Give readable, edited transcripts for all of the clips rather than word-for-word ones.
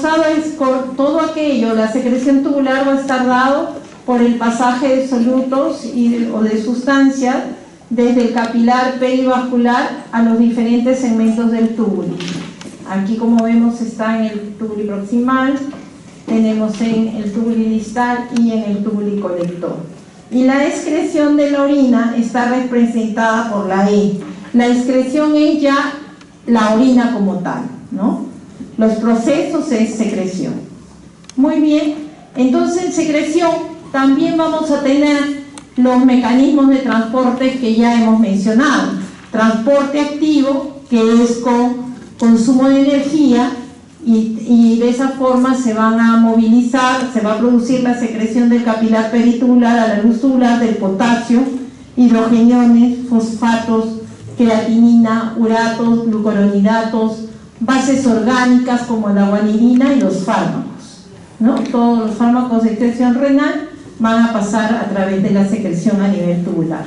Es por todo aquello, la secreción tubular va a estar dado por el pasaje de solutos o de sustancias desde el capilar perivascular a los diferentes segmentos del túbulo. Aquí, como vemos, está en el túbulo proximal, tenemos en el túbulo distal y en el túbulo colector. Y la excreción de la orina está representada por la E. La excreción es ya la orina como tal, ¿no? Los procesos es secreción. Muy bien, entonces en secreción también vamos a tener los mecanismos de transporte que ya hemos mencionado. Transporte activo, que es con consumo de energía, y de esa forma se van a movilizar, se va a producir la secreción del capilar peritubular a la luz tubular del potasio, hidrogeniones, fosfatos, creatinina, uratos, glucuronidatos, bases orgánicas como la guanidina y los fármacos, ¿no? Todos los fármacos de excreción renal van a pasar a través de la secreción a nivel tubular.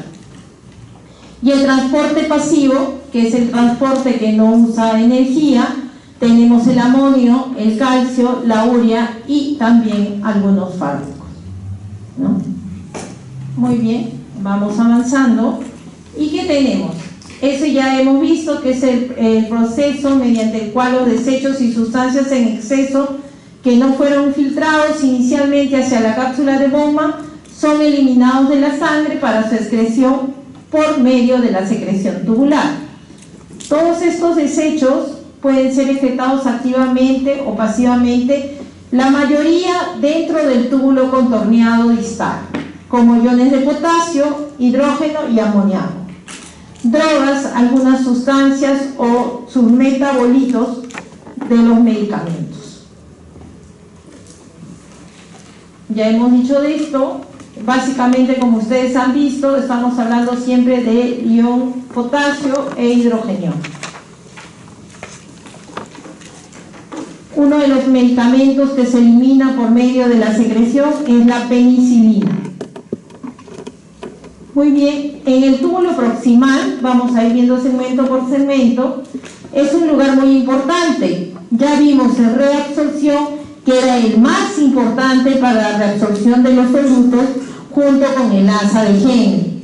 Y el transporte pasivo, que es el transporte que no usa energía, tenemos el amonio, el calcio, la urea y también algunos fármacos, ¿no? Muy bien, vamos avanzando. ¿Y qué tenemos? Eso ya hemos visto que es el proceso mediante el cual los desechos y sustancias en exceso que no fueron filtrados inicialmente hacia la cápsula de Bowman son eliminados de la sangre para su excreción por medio de la secreción tubular. Todos estos desechos pueden ser excretados activamente o pasivamente, la mayoría dentro del túbulo contorneado distal, como iones de potasio, hidrógeno y amoníaco. Drogas, algunas sustancias o sus metabolitos de los medicamentos. Ya hemos dicho de esto. Básicamente, como ustedes han visto, estamos hablando siempre de ion potasio e hidrógeno. Uno de los medicamentos que se elimina por medio de la secreción es la penicilina. Muy bien, en el túbulo proximal, vamos a ir viendo segmento por segmento, es un lugar muy importante. Ya vimos en reabsorción que era el más importante para la reabsorción de los solutos junto con el asa de Henle.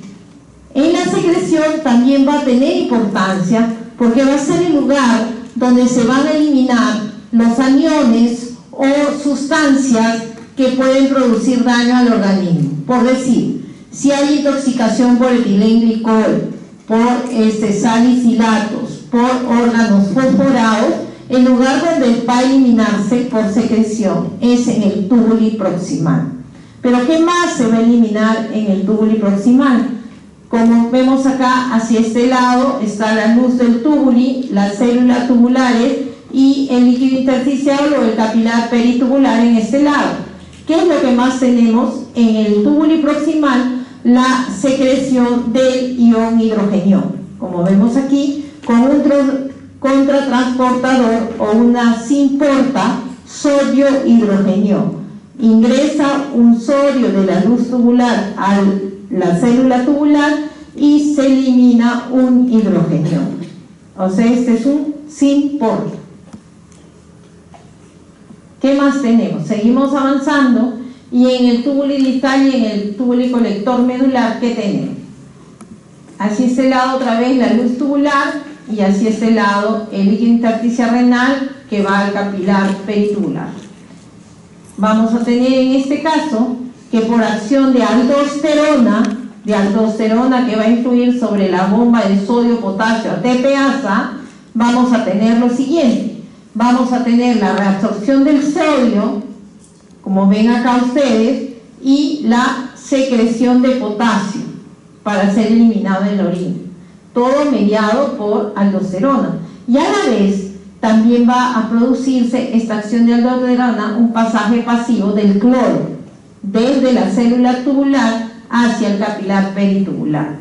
En la secreción también va a tener importancia porque va a ser el lugar donde se van a eliminar los aniones o sustancias que pueden producir daño al organismo. Por decir, si hay intoxicación por etilenglicol, por salicilatos, por órganos fosforados, el lugar donde va a eliminarse por secreción es en el túbulo proximal. Pero ¿qué más se va a eliminar en el túbulo proximal? Como vemos acá, hacia este lado está la luz del túbulo, las células tubulares y el líquido intersticial o el capilar peritubular en este lado. ¿Qué es lo que más tenemos en el túbulo proximal? La secreción del ion hidrogenio. Como vemos aquí, con un contratransportador o una simporta sodio-hidrogenio. Ingresa un sodio de la luz tubular a la célula tubular y se elimina un hidrogenio. O sea, este es un simporta. ¿Qué más tenemos? Seguimos avanzando y en el túbulo distal y en el túbulo colector medular, ¿qué tenemos? Hacia este lado otra vez la luz tubular y hacia este lado el líquido intersticial renal que va al capilar peritubular. Vamos a tener en este caso que por acción de aldosterona que va a influir sobre la bomba de sodio-potasio ATPasa, vamos a tener lo siguiente. Vamos a tener la reabsorción del sodio, como ven acá ustedes, y la secreción de potasio para ser eliminado en la orina. Todo mediado por aldosterona. Y a la vez también va a producirse esta acción de aldosterona, un pasaje pasivo del cloro, desde la célula tubular hacia el capilar peritubular.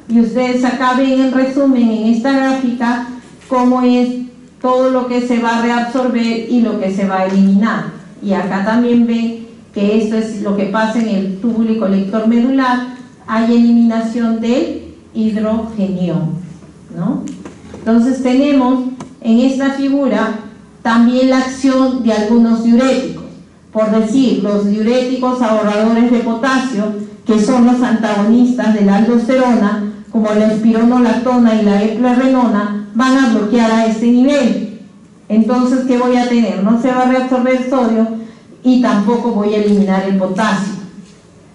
Y ustedes acá ven en resumen en esta gráfica cómo es todo lo que se va a reabsorber y lo que se va a eliminar. Y acá también ven que esto es lo que pasa en el túbulo colector medular. Hay eliminación del hidrogenio, ¿no? Entonces tenemos en esta figura también la acción de algunos diuréticos. Por decir, los diuréticos ahorradores de potasio, que son los antagonistas de la aldosterona, como la espironolactona y la eplerenona, van a bloquear a este nivel. Entonces, ¿qué voy a tener? No se va a reabsorber el sodio y tampoco voy a eliminar el potasio.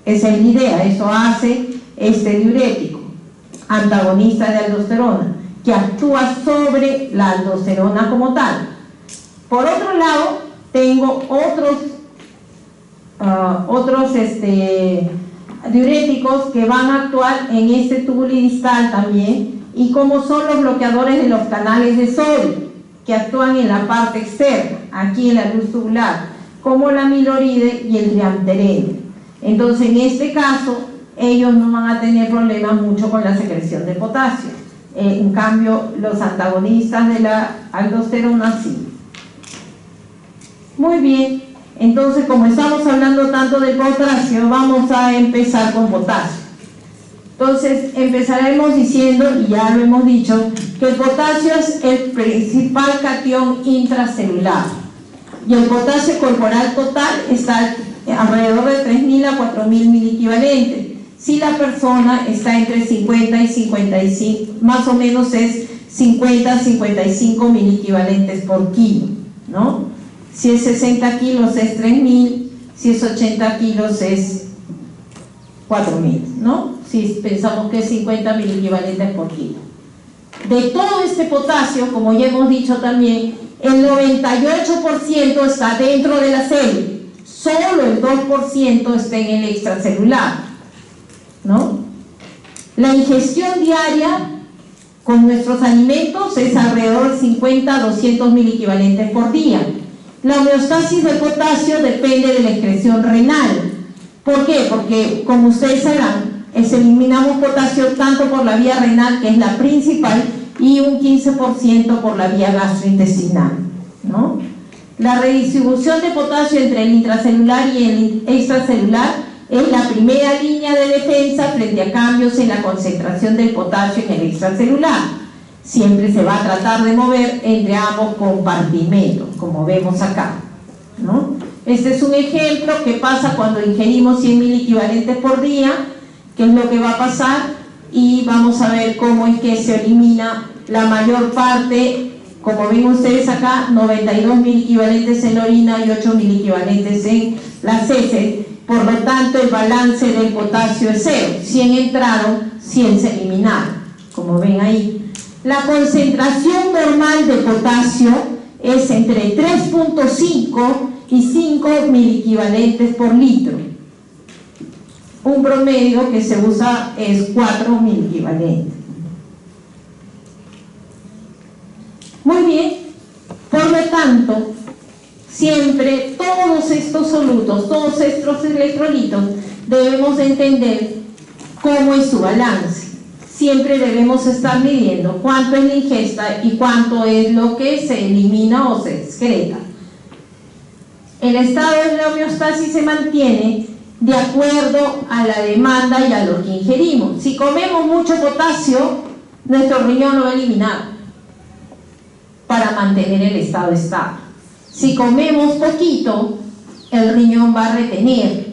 Esa es la idea, eso hace este diurético, antagonista de aldosterona, que actúa sobre la aldosterona como tal. Por otro lado, tengo otros diuréticos que van a actuar en este túbulo distal también, y como son los bloqueadores de los canales de sodio, que actúan en la parte externa, aquí en la luz tubular, como la amiloride y el triamtereno. Entonces, en este caso, ellos no van a tener problemas mucho con la secreción de potasio. En cambio, los antagonistas de la aldosterona sí. Muy bien, entonces como estamos hablando tanto del potasio, vamos a empezar con potasio. Entonces empezaremos diciendo, y ya lo hemos dicho, que el potasio es el principal catión intracelular, y el potasio corporal total está alrededor de 3.000 a 4.000 miliequivalentes. Si la persona está entre 50 y 55, más o menos es 50 a 55 miliequivalentes por kilo, ¿no? Si es 60 kilos es 3.000, si es 80 kilos es 4.000, ¿no? Si pensamos que es 50 miliequivalentes por kilo. De todo este potasio, como ya hemos dicho también, el 98% está dentro de la célula, solo el 2% está en el extracelular, ¿no? La ingestión diaria con nuestros alimentos es alrededor de 50 a 200 miliequivalentes por día. La homeostasis del potasio depende de la excreción renal. ¿Por qué? Porque, como ustedes sabrán, eliminamos potasio tanto por la vía renal, que es la principal, y un 15% por la vía gastrointestinal, ¿no? La redistribución de potasio entre el intracelular y el extracelular es la primera línea de defensa frente a cambios en la concentración del potasio en el extracelular. Siempre se va a tratar de mover entre ambos compartimentos, como vemos acá, ¿no? Este es un ejemplo que pasa cuando ingerimos 100 miliequivalentes por día, qué es lo que va a pasar, y vamos a ver cómo es que se elimina la mayor parte, como ven ustedes acá, 92 miliequivalentes en la orina y 8 miliequivalentes en las heces. Por lo tanto, el balance del potasio es 0, 100 entraron, 100 se eliminaron, como ven ahí. La concentración normal de potasio es entre 3.5 y 5 miliequivalentes por litro. Un promedio que se usa es 4 miliequivalentes. Muy bien, por lo tanto, siempre todos estos solutos, todos estos electrolitos, debemos entender cómo es su balance. Siempre debemos estar midiendo cuánto es la ingesta y cuánto es lo que se elimina o se excreta. El estado de la homeostasis se mantiene de acuerdo a la demanda y a lo que ingerimos. Si comemos mucho potasio, nuestro riñón lo va a eliminar para mantener el estado estable. Si comemos poquito, el riñón va a retener.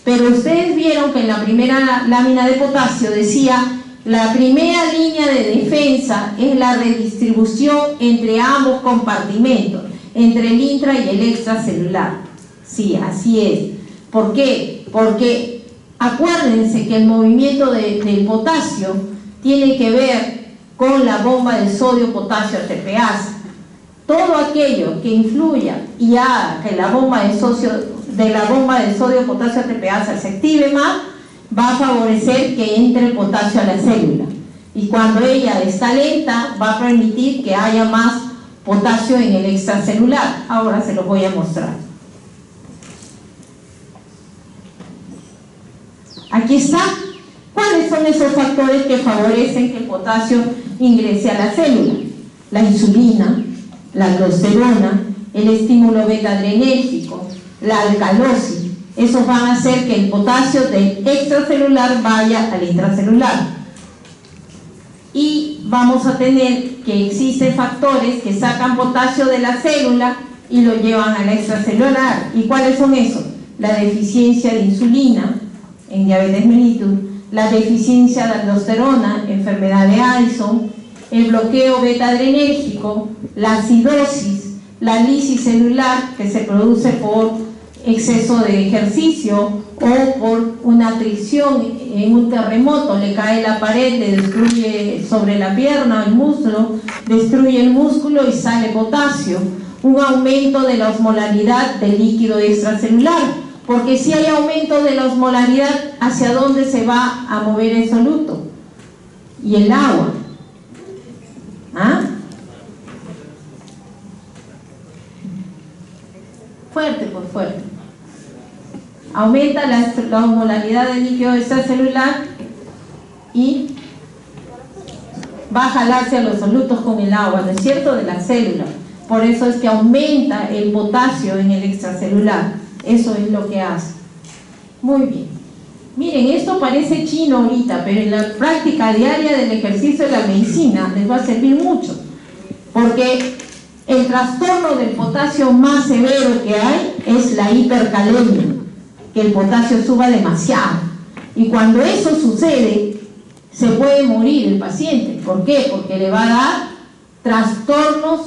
Pero ustedes vieron que en la primera lámina de potasio decía: la primera línea de defensa es la redistribución entre ambos compartimentos, entre el intra y el extracelular. Sí, así es. ¿Por qué? Porque acuérdense que el movimiento del potasio tiene que ver con la bomba de sodio-potasio ATPase. Todo aquello que influya y haga que la bomba de sodio-potasio ATPase se active más, va a favorecer que entre el potasio a la célula, y cuando ella está lenta va a permitir que haya más potasio en el extracelular. Ahora se los voy a mostrar. Aquí está. ¿Cuáles son esos factores que favorecen que el potasio ingrese a la célula? La insulina, la aldosterona, el estímulo beta-adrenérgico, la alcalosis. Esos van a hacer que el potasio del extracelular vaya al intracelular y vamos a tener que existen factores que sacan potasio de la célula y lo llevan a la extracelular. ¿Y cuáles son esos? La deficiencia de insulina en diabetes mellitus, la deficiencia de aldosterona, enfermedad de Addison, el bloqueo beta-adrenérgico, la acidosis, la lisis celular que se produce por exceso de ejercicio o por una fricción en un terremoto, le cae la pared, le destruye sobre la pierna el músculo, destruye el músculo y sale potasio. Un aumento de la osmolaridad del líquido extracelular, porque si hay aumento de la osmolaridad, ¿hacia dónde se va a mover el soluto? Y el agua. ¿Ah? Fuerte, pues fuerte. Aumenta la osmolaridad del líquido extracelular y va a jalarse a los solutos con el agua, ¿no es cierto?, de la célula. Por eso es que aumenta el potasio en el extracelular. Eso es lo que hace. Muy bien. Miren, esto parece chino ahorita, pero en la práctica diaria del ejercicio de la medicina les va a servir mucho. Porque el trastorno del potasio más severo que hay es la hipercalemia, que el potasio suba demasiado. Y cuando eso sucede, se puede morir el paciente. ¿Por qué? Porque le va a dar trastornos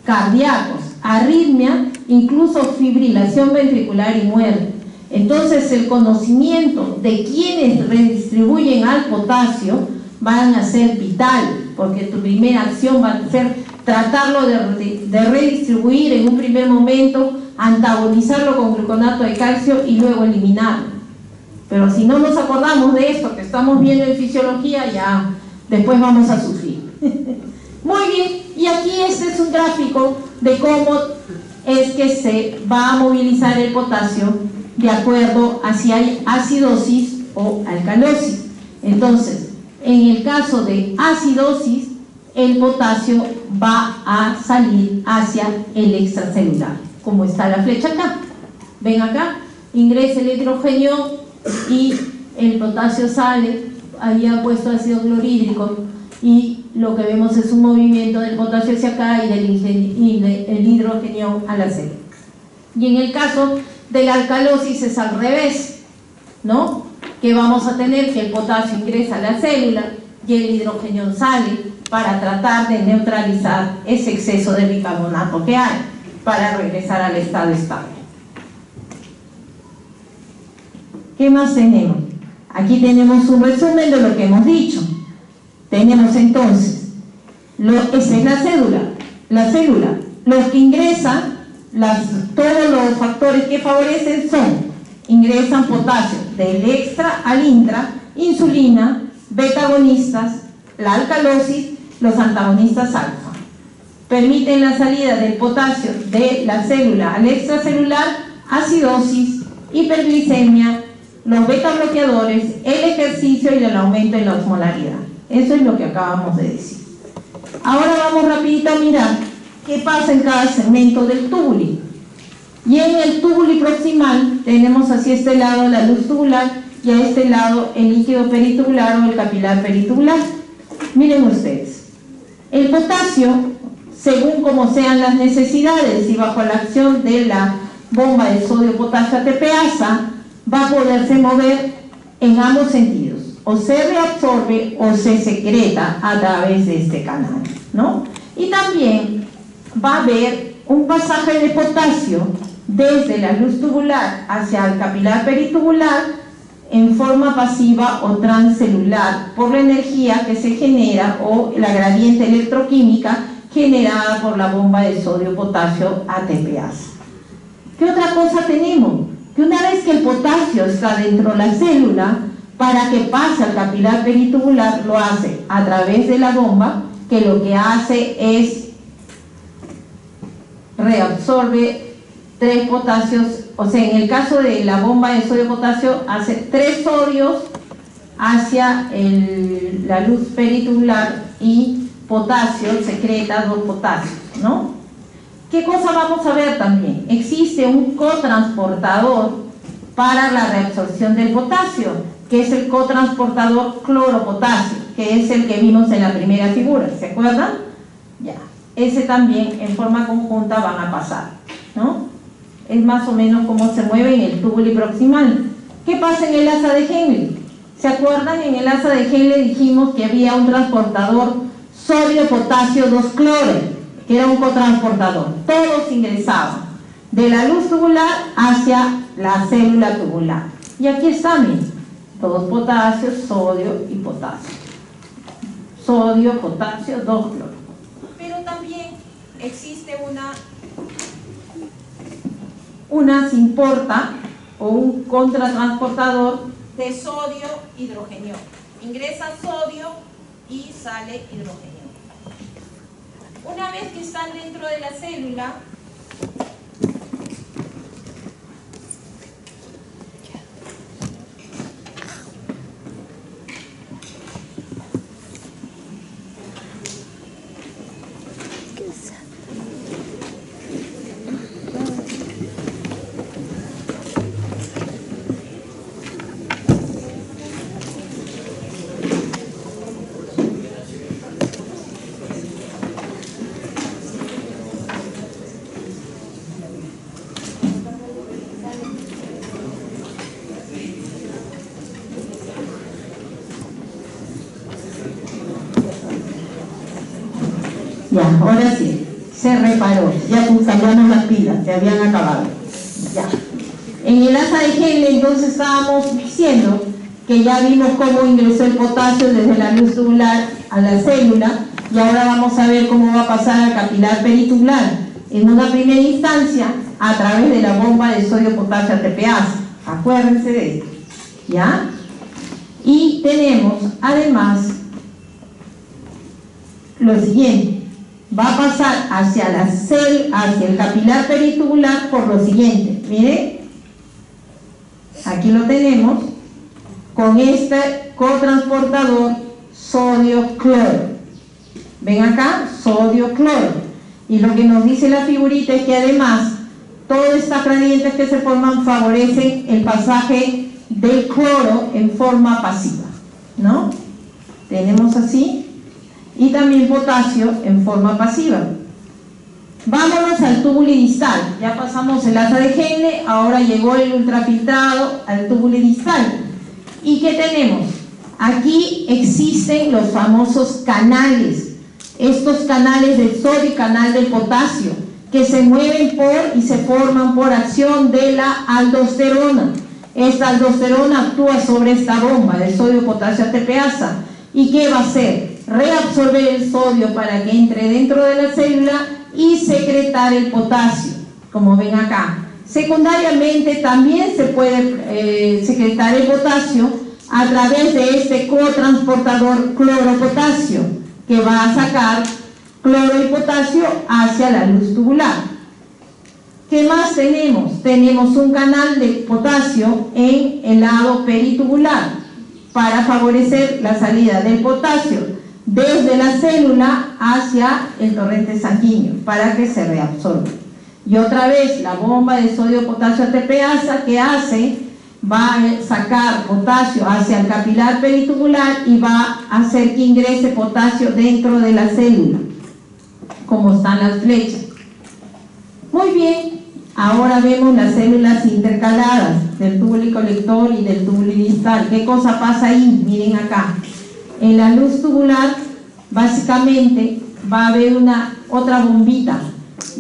cardíacos, arritmia, incluso fibrilación ventricular y muerte. Entonces el conocimiento de quienes redistribuyen al potasio van a ser vital, porque tu primera acción va a ser tratarlo de redistribuir en un primer momento, antagonizarlo con gluconato de calcio y luego eliminarlo. Pero si no nos acordamos de esto que estamos viendo en fisiología, ya después vamos a sufrir. Muy bien, y aquí este es un gráfico de cómo es que se va a movilizar el potasio de acuerdo a si hay acidosis o alcalosis. Entonces, en el caso de acidosis, el potasio va a salir hacia el extracelular, como está la flecha acá. Ven acá, ingresa el hidrógeno y el potasio sale, había puesto ácido clorhídrico y lo que vemos es un movimiento del potasio hacia acá y del hidrógeno a la célula. Y en el caso de la alcalosis es al revés, ¿no? Que vamos a tener que el potasio ingresa a la célula y el hidrógeno sale para tratar de neutralizar ese exceso de bicarbonato que hay para regresar al estado estable. ¿Qué más tenemos? Aquí tenemos un resumen de lo que hemos dicho. Tenemos entonces, esa es la célula. Los que ingresan, todos los factores que favorecen ingresan potasio del extra al intra, insulina, beta-agonistas, la alcalosis, los antagonistas alfa. Permiten la salida del potasio de la célula al extracelular, acidosis, hiperglicemia, los beta-bloqueadores, el ejercicio y el aumento en la osmolaridad. Eso es lo que acabamos de decir. Ahora vamos rapidito a mirar qué pasa en cada segmento del túbulo. Y en el túbulo proximal tenemos hacia este lado la luz tubular y a este lado el líquido peritubular o el capilar peritubular. Miren ustedes, el potasio, según como sean las necesidades y bajo la acción de la bomba de sodio-potasio ATPasa, va a poderse mover en ambos sentidos, o se reabsorbe o se secreta a través de este canal, ¿no? Y también va a haber un pasaje de potasio desde la luz tubular hacia el capilar peritubular en forma pasiva o transcelular por la energía que se genera o la gradiente electroquímica generada por la bomba de sodio-potasio ATPasa. ¿Qué otra cosa tenemos? Que una vez que el potasio está dentro de la célula, para que pase al capilar peritubular lo hace a través de la bomba, que lo que hace es reabsorbe 3 potasios, o sea, en el caso de la bomba de sodio-potasio hace 3 sodios hacia la luz peritubular y potasio secreta 2 potasios, ¿no? ¿Qué cosa vamos a ver también? Existe un cotransportador para la reabsorción del potasio, que es el cotransportador cloropotasio. que es el que vimos en la primera figura, ¿se acuerdan? Ya, ese también en forma conjunta van a pasar, ¿no? Es más o menos como se mueve en el túbulo proximal. ¿Qué pasa en el asa de Henle? ¿Se acuerdan? En el asa de Henle dijimos que había un transportador sodio-potasio 2-cloro, que era un cotransportador. Todos ingresaban de la luz tubular hacia la célula tubular. Y aquí está, miren, todos potasios, sodio y potasio. Sodio, potasio, 2-cloro. Pero también existe una sin porta o un contratransportador de sodio-hidrogenio. Ingresa sodio y sale hidrogenio. Una vez que están dentro de la célula, ya, ahora sí, se reparó, ya cambiamos las pilas, se habían acabado. Ya. En el asa de Henle entonces estábamos diciendo que ya vimos cómo ingresó el potasio desde la luz tubular a la célula, y ahora vamos a ver cómo va a pasar al capilar peritubular. En una primera instancia, a través de la bomba de sodio-potasio ATPase. Acuérdense de esto. ¿Ya? Y tenemos además lo siguiente. Va a pasar hacia el capilar peritubular por lo siguiente. Miren, aquí lo tenemos con este cotransportador sodio-cloro. Ven acá, sodio-cloro. Y lo que nos dice la figurita es que además todas estas gradientes que se forman favorecen el pasaje del cloro en forma pasiva, ¿no? Tenemos así. Y también potasio en forma pasiva. Vámonos al túbulo distal. Ya pasamos el asa de Henle, ahora llegó el ultrafiltrado al túbulo distal. ¿Y qué tenemos? Aquí existen los famosos canales. Estos canales del sodio y canal del potasio, que se mueven y se forman por acción de la aldosterona. Esta aldosterona actúa sobre esta bomba de sodio-potasio ATPase. ¿Y qué va a hacer? Reabsorber el sodio para que entre dentro de la célula y secretar el potasio, como ven acá. Secundariamente también se puede secretar el potasio a través de este cotransportador cloro-potasio, que va a sacar cloro y potasio hacia la luz tubular. ¿Qué más tenemos? Tenemos un canal de potasio en el lado peritubular para favorecer la salida del potasio desde la célula hacia el torrente sanguíneo para que se reabsorba. Y otra vez la bomba de sodio-potasio ATPase, ¿qué hace? Va a sacar potasio hacia el capilar peritubular y va a hacer que ingrese potasio dentro de la célula, como están las flechas. Muy bien, ahora vemos las células intercaladas del túbulo colector y del túbulo distal. ¿Qué cosa pasa ahí? Miren acá. En la luz tubular, básicamente, va a haber otra bombita.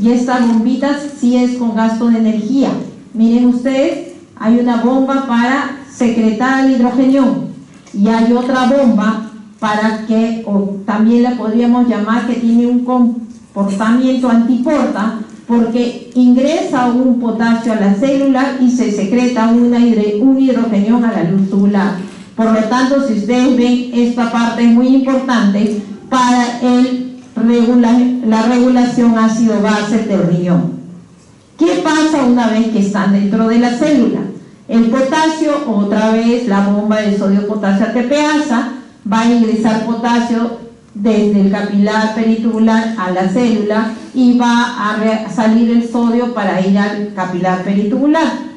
Y esta bombita sí es con gasto de energía. Miren ustedes, hay una bomba para secretar el hidrogenio. Y hay otra bomba para que, o también la podríamos llamar que tiene un comportamiento antiporta, porque ingresa un potasio a la célula y se secreta un hidrogenio a la luz tubular. Por lo tanto, si ustedes ven, esta parte es muy importante para la regulación ácido-base del riñón. ¿Qué pasa una vez que están dentro de la célula? El potasio, otra vez la bomba de sodio-potasio ATPase, va a ingresar potasio desde el capilar peritubular a la célula y va a salir el sodio para ir al capilar peritubular.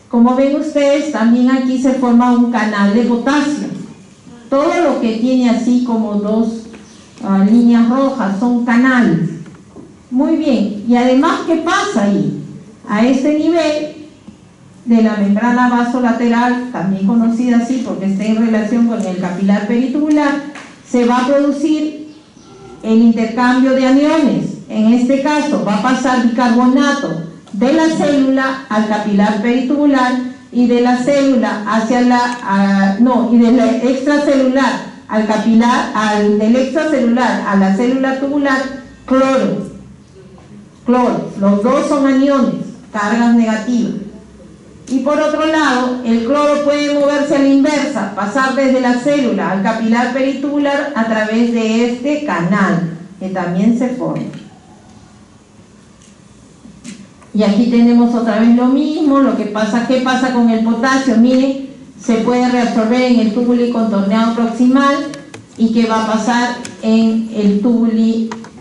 Como ven ustedes, también aquí se forma un canal de potasio. Todo lo que tiene así como dos líneas rojas son canales. Muy bien, y además, ¿qué pasa ahí? A este nivel de la membrana vasolateral, también conocida así porque está en relación con el capilar peritubular, se va a producir el intercambio de aniones. En este caso va a pasar bicarbonato de la célula al capilar peritubular y de la célula hacia y de la extracelular al capilar, del extracelular a la célula tubular, cloro. Los dos son aniones, cargas negativas. Y por otro lado, el cloro puede moverse a la inversa, pasar desde la célula al capilar peritubular a través de este canal, que también se forma. Y aquí tenemos otra vez lo mismo. ¿Qué pasa con el potasio? Miren, se puede reabsorber en el túbulo contorneado proximal. ¿Y qué va a pasar en el túbulo,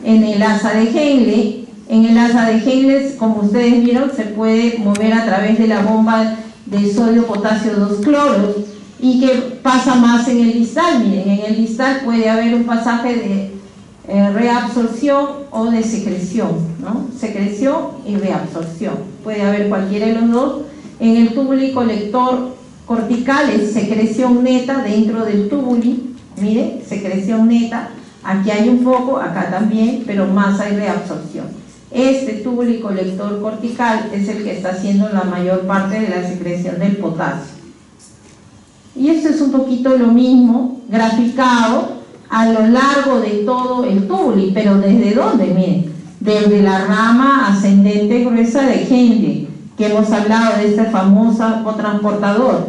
en el asa de Henle? En el asa de Henle, como ustedes vieron, se puede mover a través de la bomba de sodio-potasio 2 cloros. ¿Y qué pasa más en el distal? Miren, en el distal puede haber un pasaje de reabsorción o de secreción, ¿no? Secreción y reabsorción. Puede haber cualquiera de los dos. En el túbulo colector cortical es secreción neta dentro del túbulo. Miren, secreción neta. Aquí hay un poco, acá también, pero más hay reabsorción. Este túbulo colector cortical es el que está haciendo la mayor parte de la secreción del potasio. Y esto es un poquito lo mismo, graficado a lo largo de todo el túbulo, pero ¿desde dónde? Miren, desde la rama ascendente gruesa de Henle, que hemos hablado de este famoso cotransportador,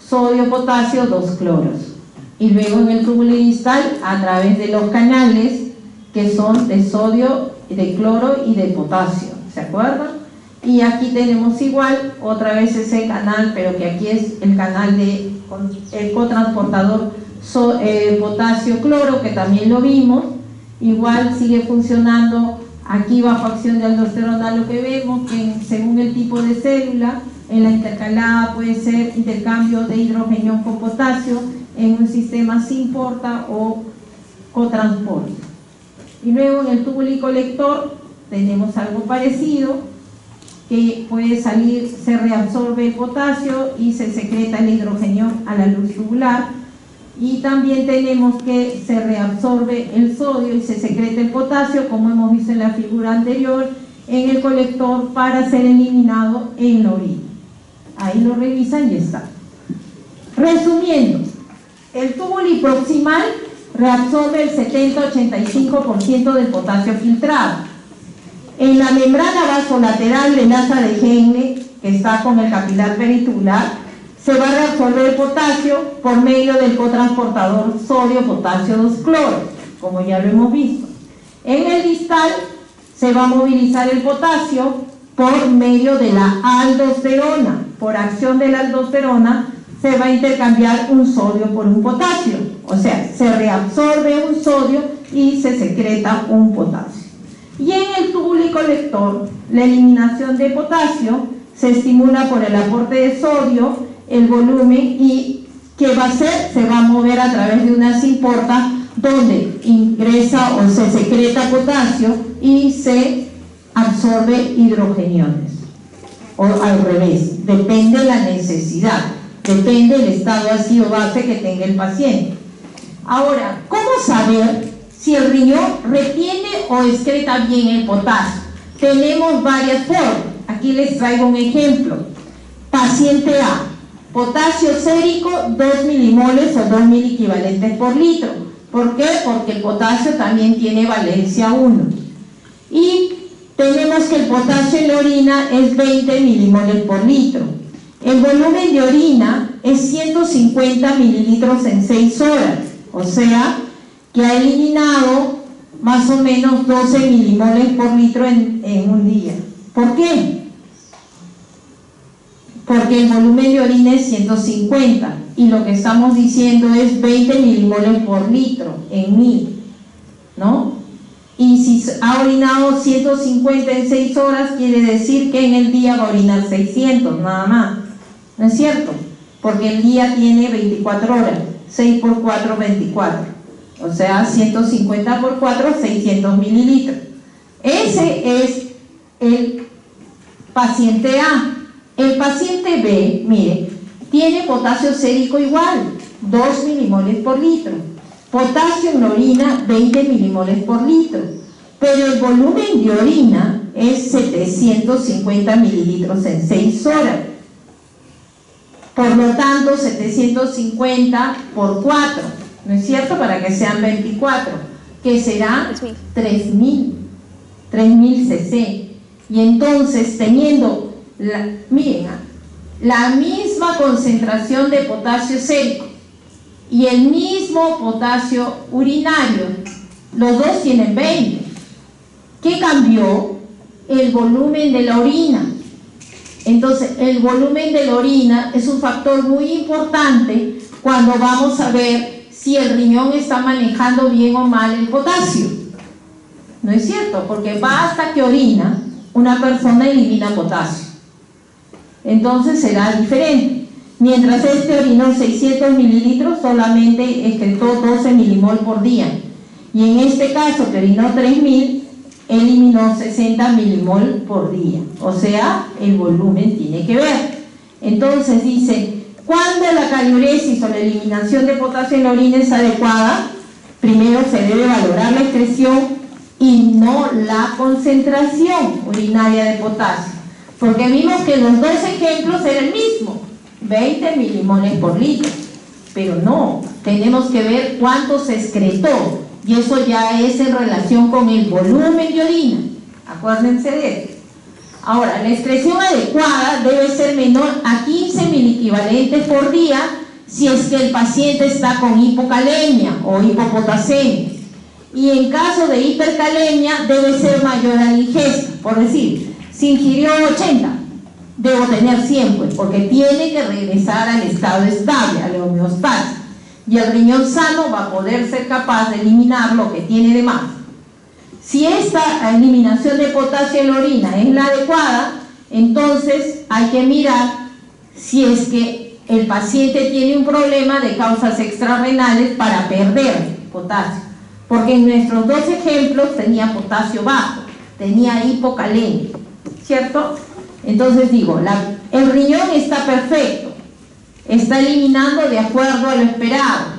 sodio-potasio 2 cloros. Y luego en el túbulo distal, a través de los canales, que son de sodio, de cloro y de potasio, ¿se acuerdan? Y aquí tenemos igual, otra vez ese canal, pero que aquí es el canal de el cotransportador potasio-cloro, que también lo vimos. Igual sigue funcionando aquí bajo acción de aldosterona. Lo que vemos que según el tipo de célula, en la intercalada puede ser intercambio de hidrogenión con potasio, en un sistema sin porta o cotransporte. Y luego en el túbulo colector tenemos algo parecido, que puede salir, se reabsorbe el potasio y se secreta el hidrogenión a la luz tubular. Y también tenemos que se reabsorbe el sodio y se secreta el potasio, como hemos visto en la figura anterior, en el colector para ser eliminado en la orina. Ahí lo revisan y está. Resumiendo, el túbulo proximal reabsorbe el 70-85% del potasio filtrado. En la membrana vasolateral del asa de Henle, que está con el capilar peritubular, se va a reabsorber el potasio por medio del cotransportador sodio-potasio 2 cloro, como ya lo hemos visto. En el distal se va a movilizar el potasio por medio de la aldosterona. Por acción de la aldosterona se va a intercambiar un sodio por un potasio, o sea, se reabsorbe un sodio y se secreta un potasio. Y en el túbulo colector, la eliminación de potasio se estimula por el aporte de sodio, el volumen, y ¿qué va a hacer? Se va a mover a través de una simporta donde ingresa o se secreta potasio y se absorbe hidrogeniones, o al revés, depende de la necesidad. Depende del estado ácido-base que tenga el paciente. Ahora, ¿cómo saber si el riñón retiene o excreta bien el potasio? Tenemos varias formas. Aquí les traigo un ejemplo. Paciente A, potasio sérico 2 milimoles o 2 miliequivalentes por litro. ¿Por qué? Porque el potasio también tiene valencia 1. Y tenemos que el potasio en la orina es 20 milimoles por litro. El volumen de orina es 150 mililitros en 6 horas, o sea, que ha eliminado más o menos 12 milimoles por litro en un día. ¿Por qué? Porque el volumen de orina es 150 y lo que estamos diciendo es 20 milimoles por litro en 1000, ¿no? Y si ha orinado 150 en 6 horas, quiere decir que en el día va a orinar 600, nada más. ¿No es cierto? Porque el día tiene 24 horas. 6 por 4, 24. O sea, 150 por 4, 600 mililitros. Ese es el paciente A. El paciente B, mire, tiene potasio sérico igual, 2 milimoles por litro. Potasio en orina, 20 milimoles por litro. Pero el volumen de orina es 750 mililitros en 6 horas. Por lo tanto, 750 por 4, ¿no es cierto? Para que sean 24, que será 3000 cc. Y entonces, teniendo, miren, la misma concentración de potasio sérico y el mismo potasio urinario, los dos tienen 20. ¿Qué cambió? El volumen de la orina. Entonces, el volumen de la orina es un factor muy importante cuando vamos a ver si el riñón está manejando bien o mal el potasio. ¿No es cierto? Porque basta que orina, una persona elimina potasio. Entonces será diferente. Mientras este orinó 600 mililitros, solamente excretó 12 milimol por día. Y en este caso, que orinó 3000, eliminó 60 milimol por día. O sea, el volumen tiene que ver. Entonces dice, cuando la caliuresis o la eliminación de potasio en la orina es adecuada, primero se debe valorar la excreción y no la concentración urinaria de potasio. Porque vimos que los dos ejemplos eran el mismo, 20 milimoles por litro. Pero no, tenemos que ver cuánto se excretó. Y eso ya es en relación con el volumen de orina. Acuérdense de eso. Ahora, la excreción adecuada debe ser menor a 15 miliequivalentes por día si es que el paciente está con hipocalemia o hipopotasemia. Y en caso de hipercalemia debe ser mayor a la ingesta. Por decir, si ingirió 80, debo tener 100, pues, porque tiene que regresar al estado estable, a la homeostasis. Y el riñón sano va a poder ser capaz de eliminar lo que tiene de más. Si esta eliminación de potasio en la orina es la adecuada, entonces hay que mirar si es que el paciente tiene un problema de causas extrarrenales para perder potasio. Porque en nuestros dos ejemplos tenía potasio bajo, tenía hipocalemia, ¿cierto? Entonces digo, el riñón está perfecto, está eliminando de acuerdo a lo esperado.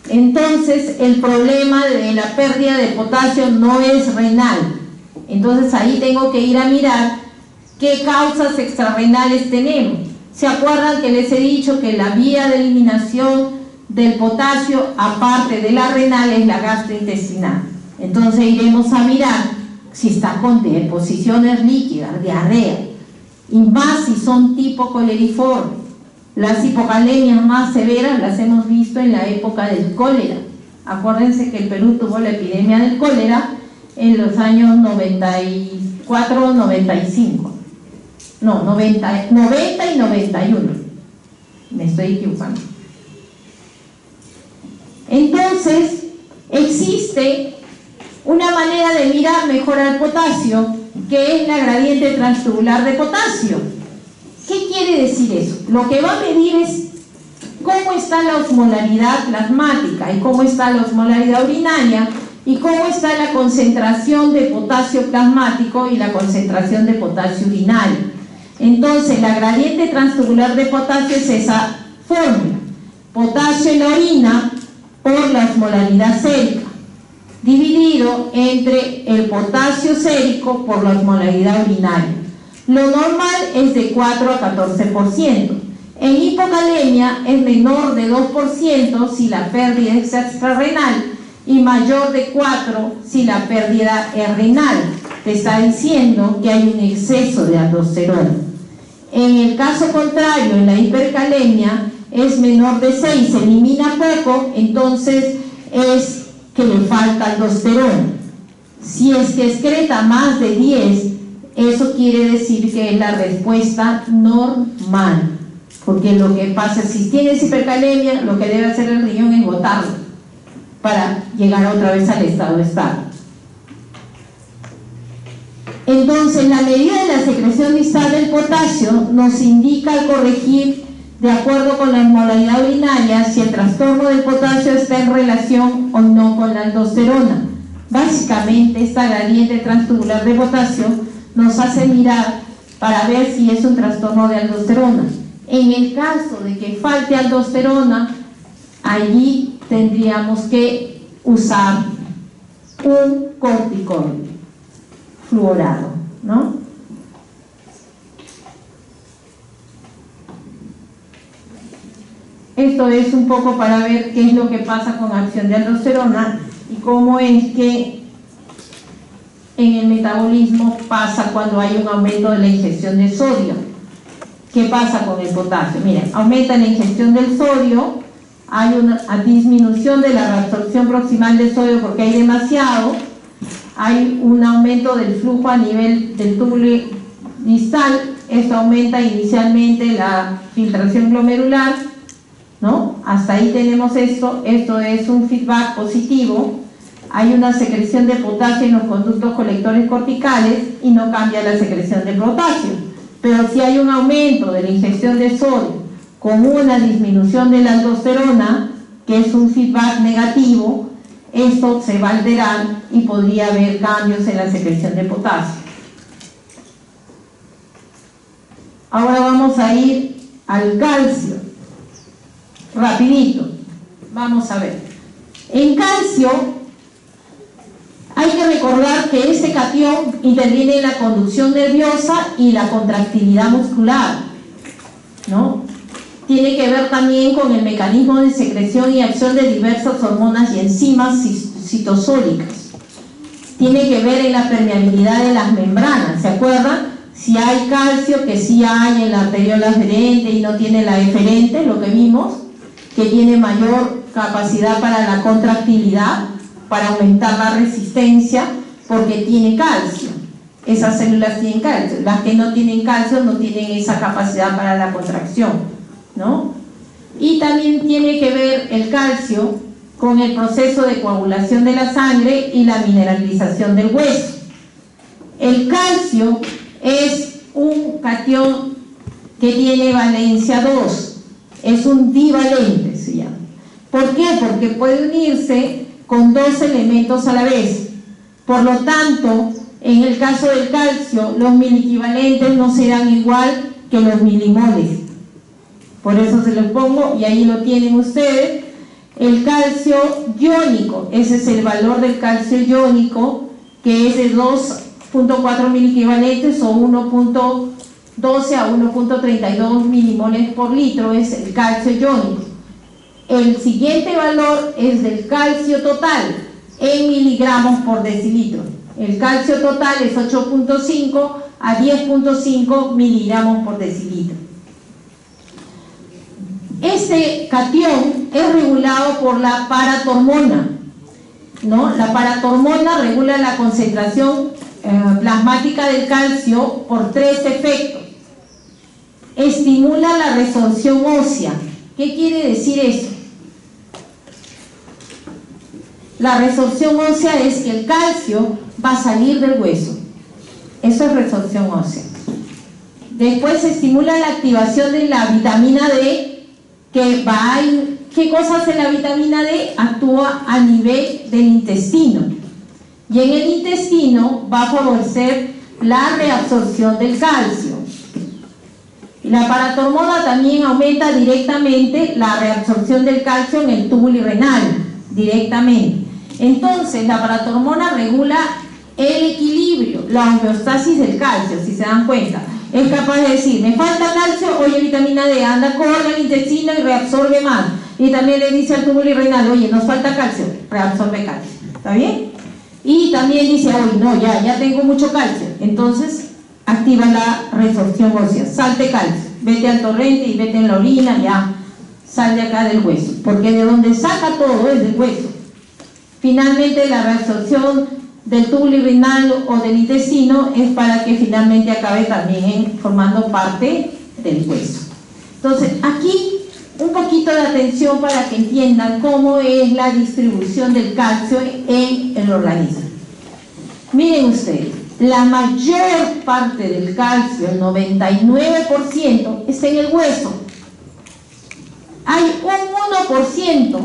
Entonces el problema de la pérdida de potasio no es renal. Entonces ahí tengo que ir a mirar qué causas extrarrenales tenemos. ¿Se acuerdan que les he dicho que la vía de eliminación del potasio, aparte de la renal, es la gastrointestinal? Entonces iremos a mirar si está con deposiciones líquidas, diarrea, y más si son tipo coleriforme. Las hipocalemias más severas las hemos visto en la época del cólera. Acuérdense que el Perú tuvo la epidemia del cólera en los años 94, 95. No, 90 y 91. Me estoy equivocando. Entonces, existe una manera de mirar mejor al potasio, que es la gradiente transtubular de potasio. ¿Qué quiere decir eso? Lo que va a medir es cómo está la osmolaridad plasmática y cómo está la osmolaridad urinaria y cómo está la concentración de potasio plasmático y la concentración de potasio urinario. Entonces, la gradiente transtubular de potasio es esa fórmula: potasio en la orina por la osmolaridad sérica, dividido entre el potasio sérico por la osmolaridad urinaria. Lo normal es de 4 a 14%. En hipocalemia es menor de 2% si la pérdida es extrarrenal y mayor de 4 si la pérdida es renal. Te está diciendo que hay un exceso de aldosterona. En el caso contrario, en la hipercalemia es menor de 6, se elimina poco, entonces es que le falta aldosterona. Si es que excreta más de 10, eso quiere decir que es la respuesta normal, porque lo que pasa es si tienes hipercalemia, lo que debe hacer el riñón es botarlo para llegar otra vez al estado estable. Entonces, la medida de la secreción distal del potasio nos indica al corregir de acuerdo con la osmolaridad urinaria si el trastorno del potasio está en relación o no con la aldosterona. Básicamente, esta gradiente transtubular de potasio nos hace mirar para ver si es un trastorno de aldosterona. En el caso de que falte aldosterona, allí tendríamos que usar un corticoide fluorado, ¿no? Esto es un poco para ver qué es lo que pasa con acción de aldosterona y cómo es que en el metabolismo pasa cuando hay un aumento de la ingestión de sodio. ¿Qué pasa con el potasio? Miren, aumenta la ingestión del sodio, hay una disminución de la reabsorción proximal de sodio porque hay demasiado, hay un aumento del flujo a nivel del túbulo distal, esto aumenta inicialmente la filtración glomerular, ¿no? Hasta ahí tenemos esto es un feedback positivo, hay una secreción de potasio en los conductos colectores corticales y no cambia la secreción de potasio, pero si hay un aumento de la ingestión de sodio con una disminución de la aldosterona, que es un feedback negativo, esto se va a alterar y podría haber cambios en la secreción de potasio. Ahora vamos a ir al calcio. Rapidito, vamos a ver. En calcio hay que recordar que este catión interviene en la conducción nerviosa y la contractilidad muscular, ¿no? Tiene que ver también con el mecanismo de secreción y acción de diversas hormonas y enzimas citosólicas. Tiene que ver en la permeabilidad de las membranas, ¿se acuerdan? Si hay calcio, que sí hay en la arteriola aferente y no tiene la eferente, lo que vimos, que tiene mayor capacidad para la contractilidad, para aumentar la resistencia, porque tiene calcio. Esas células tienen calcio. Las que no tienen calcio no tienen esa capacidad para la contracción, ¿no? Y también tiene que ver el calcio con el proceso de coagulación de la sangre y la mineralización del hueso. El calcio es un catión que tiene valencia 2. Es un divalente, se llama. ¿Por qué? Porque puede unirse con dos elementos a la vez. Por lo tanto, en el caso del calcio, los miliequivalentes no serán igual que los milimoles. Por eso se los pongo y ahí lo tienen ustedes. El calcio iónico, ese es el valor del calcio iónico, que es de 2.4 miliequivalentes o 1.12 a 1.32 milimoles por litro, es el calcio iónico. El siguiente valor es del calcio total en miligramos por decilitro. El calcio total es 8.5 a 10.5 miligramos por decilitro. Este catión es regulado por la paratormona, ¿no? La paratormona regula la concentración plasmática del calcio por tres efectos. Estimula la resorción ósea. ¿Qué quiere decir eso? La resorción ósea es que el calcio va a salir del hueso. Eso es resorción ósea. Después se estimula la activación de la vitamina D, que va a ir, ¿qué cosa hace la vitamina D? Actúa a nivel del intestino. Y en el intestino va a favorecer la reabsorción del calcio. La paratormona también aumenta directamente la reabsorción del calcio en el túbulo renal, directamente. Entonces, la paratormona regula el equilibrio, la homeostasis del calcio, si se dan cuenta. Es capaz de decir, me falta calcio, oye, vitamina D, anda, corre al intestino y reabsorbe más. Y también le dice al túbulo renal, oye, nos falta calcio, reabsorbe calcio. ¿Está bien? Y también dice, oye, no, ya tengo mucho calcio. Entonces, activa la resorción ósea, salte calcio, vete al torrente y vete en la orina, ya, sal de acá del hueso. Porque de donde saca todo es del hueso. Finalmente, la reabsorción del túbulo renal o del intestino es para que finalmente acabe también formando parte del hueso. Entonces, aquí un poquito de atención para que entiendan cómo es la distribución del calcio en el organismo. Miren ustedes, la mayor parte del calcio, el 99%, está en el hueso. hay un 1%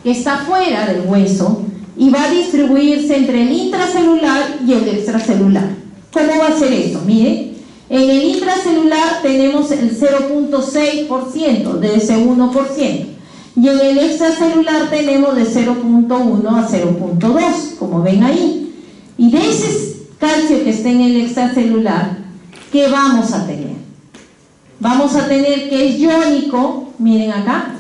que está fuera del hueso y va a distribuirse entre el intracelular y el extracelular. ¿Cómo va a ser eso? Miren, en el intracelular tenemos el 0.6% de ese 1%, y en el extracelular tenemos de 0.1 a 0.2, como ven ahí. Y de ese calcio que está en el extracelular, ¿qué vamos a tener? Vamos a tener que es iónico, miren acá,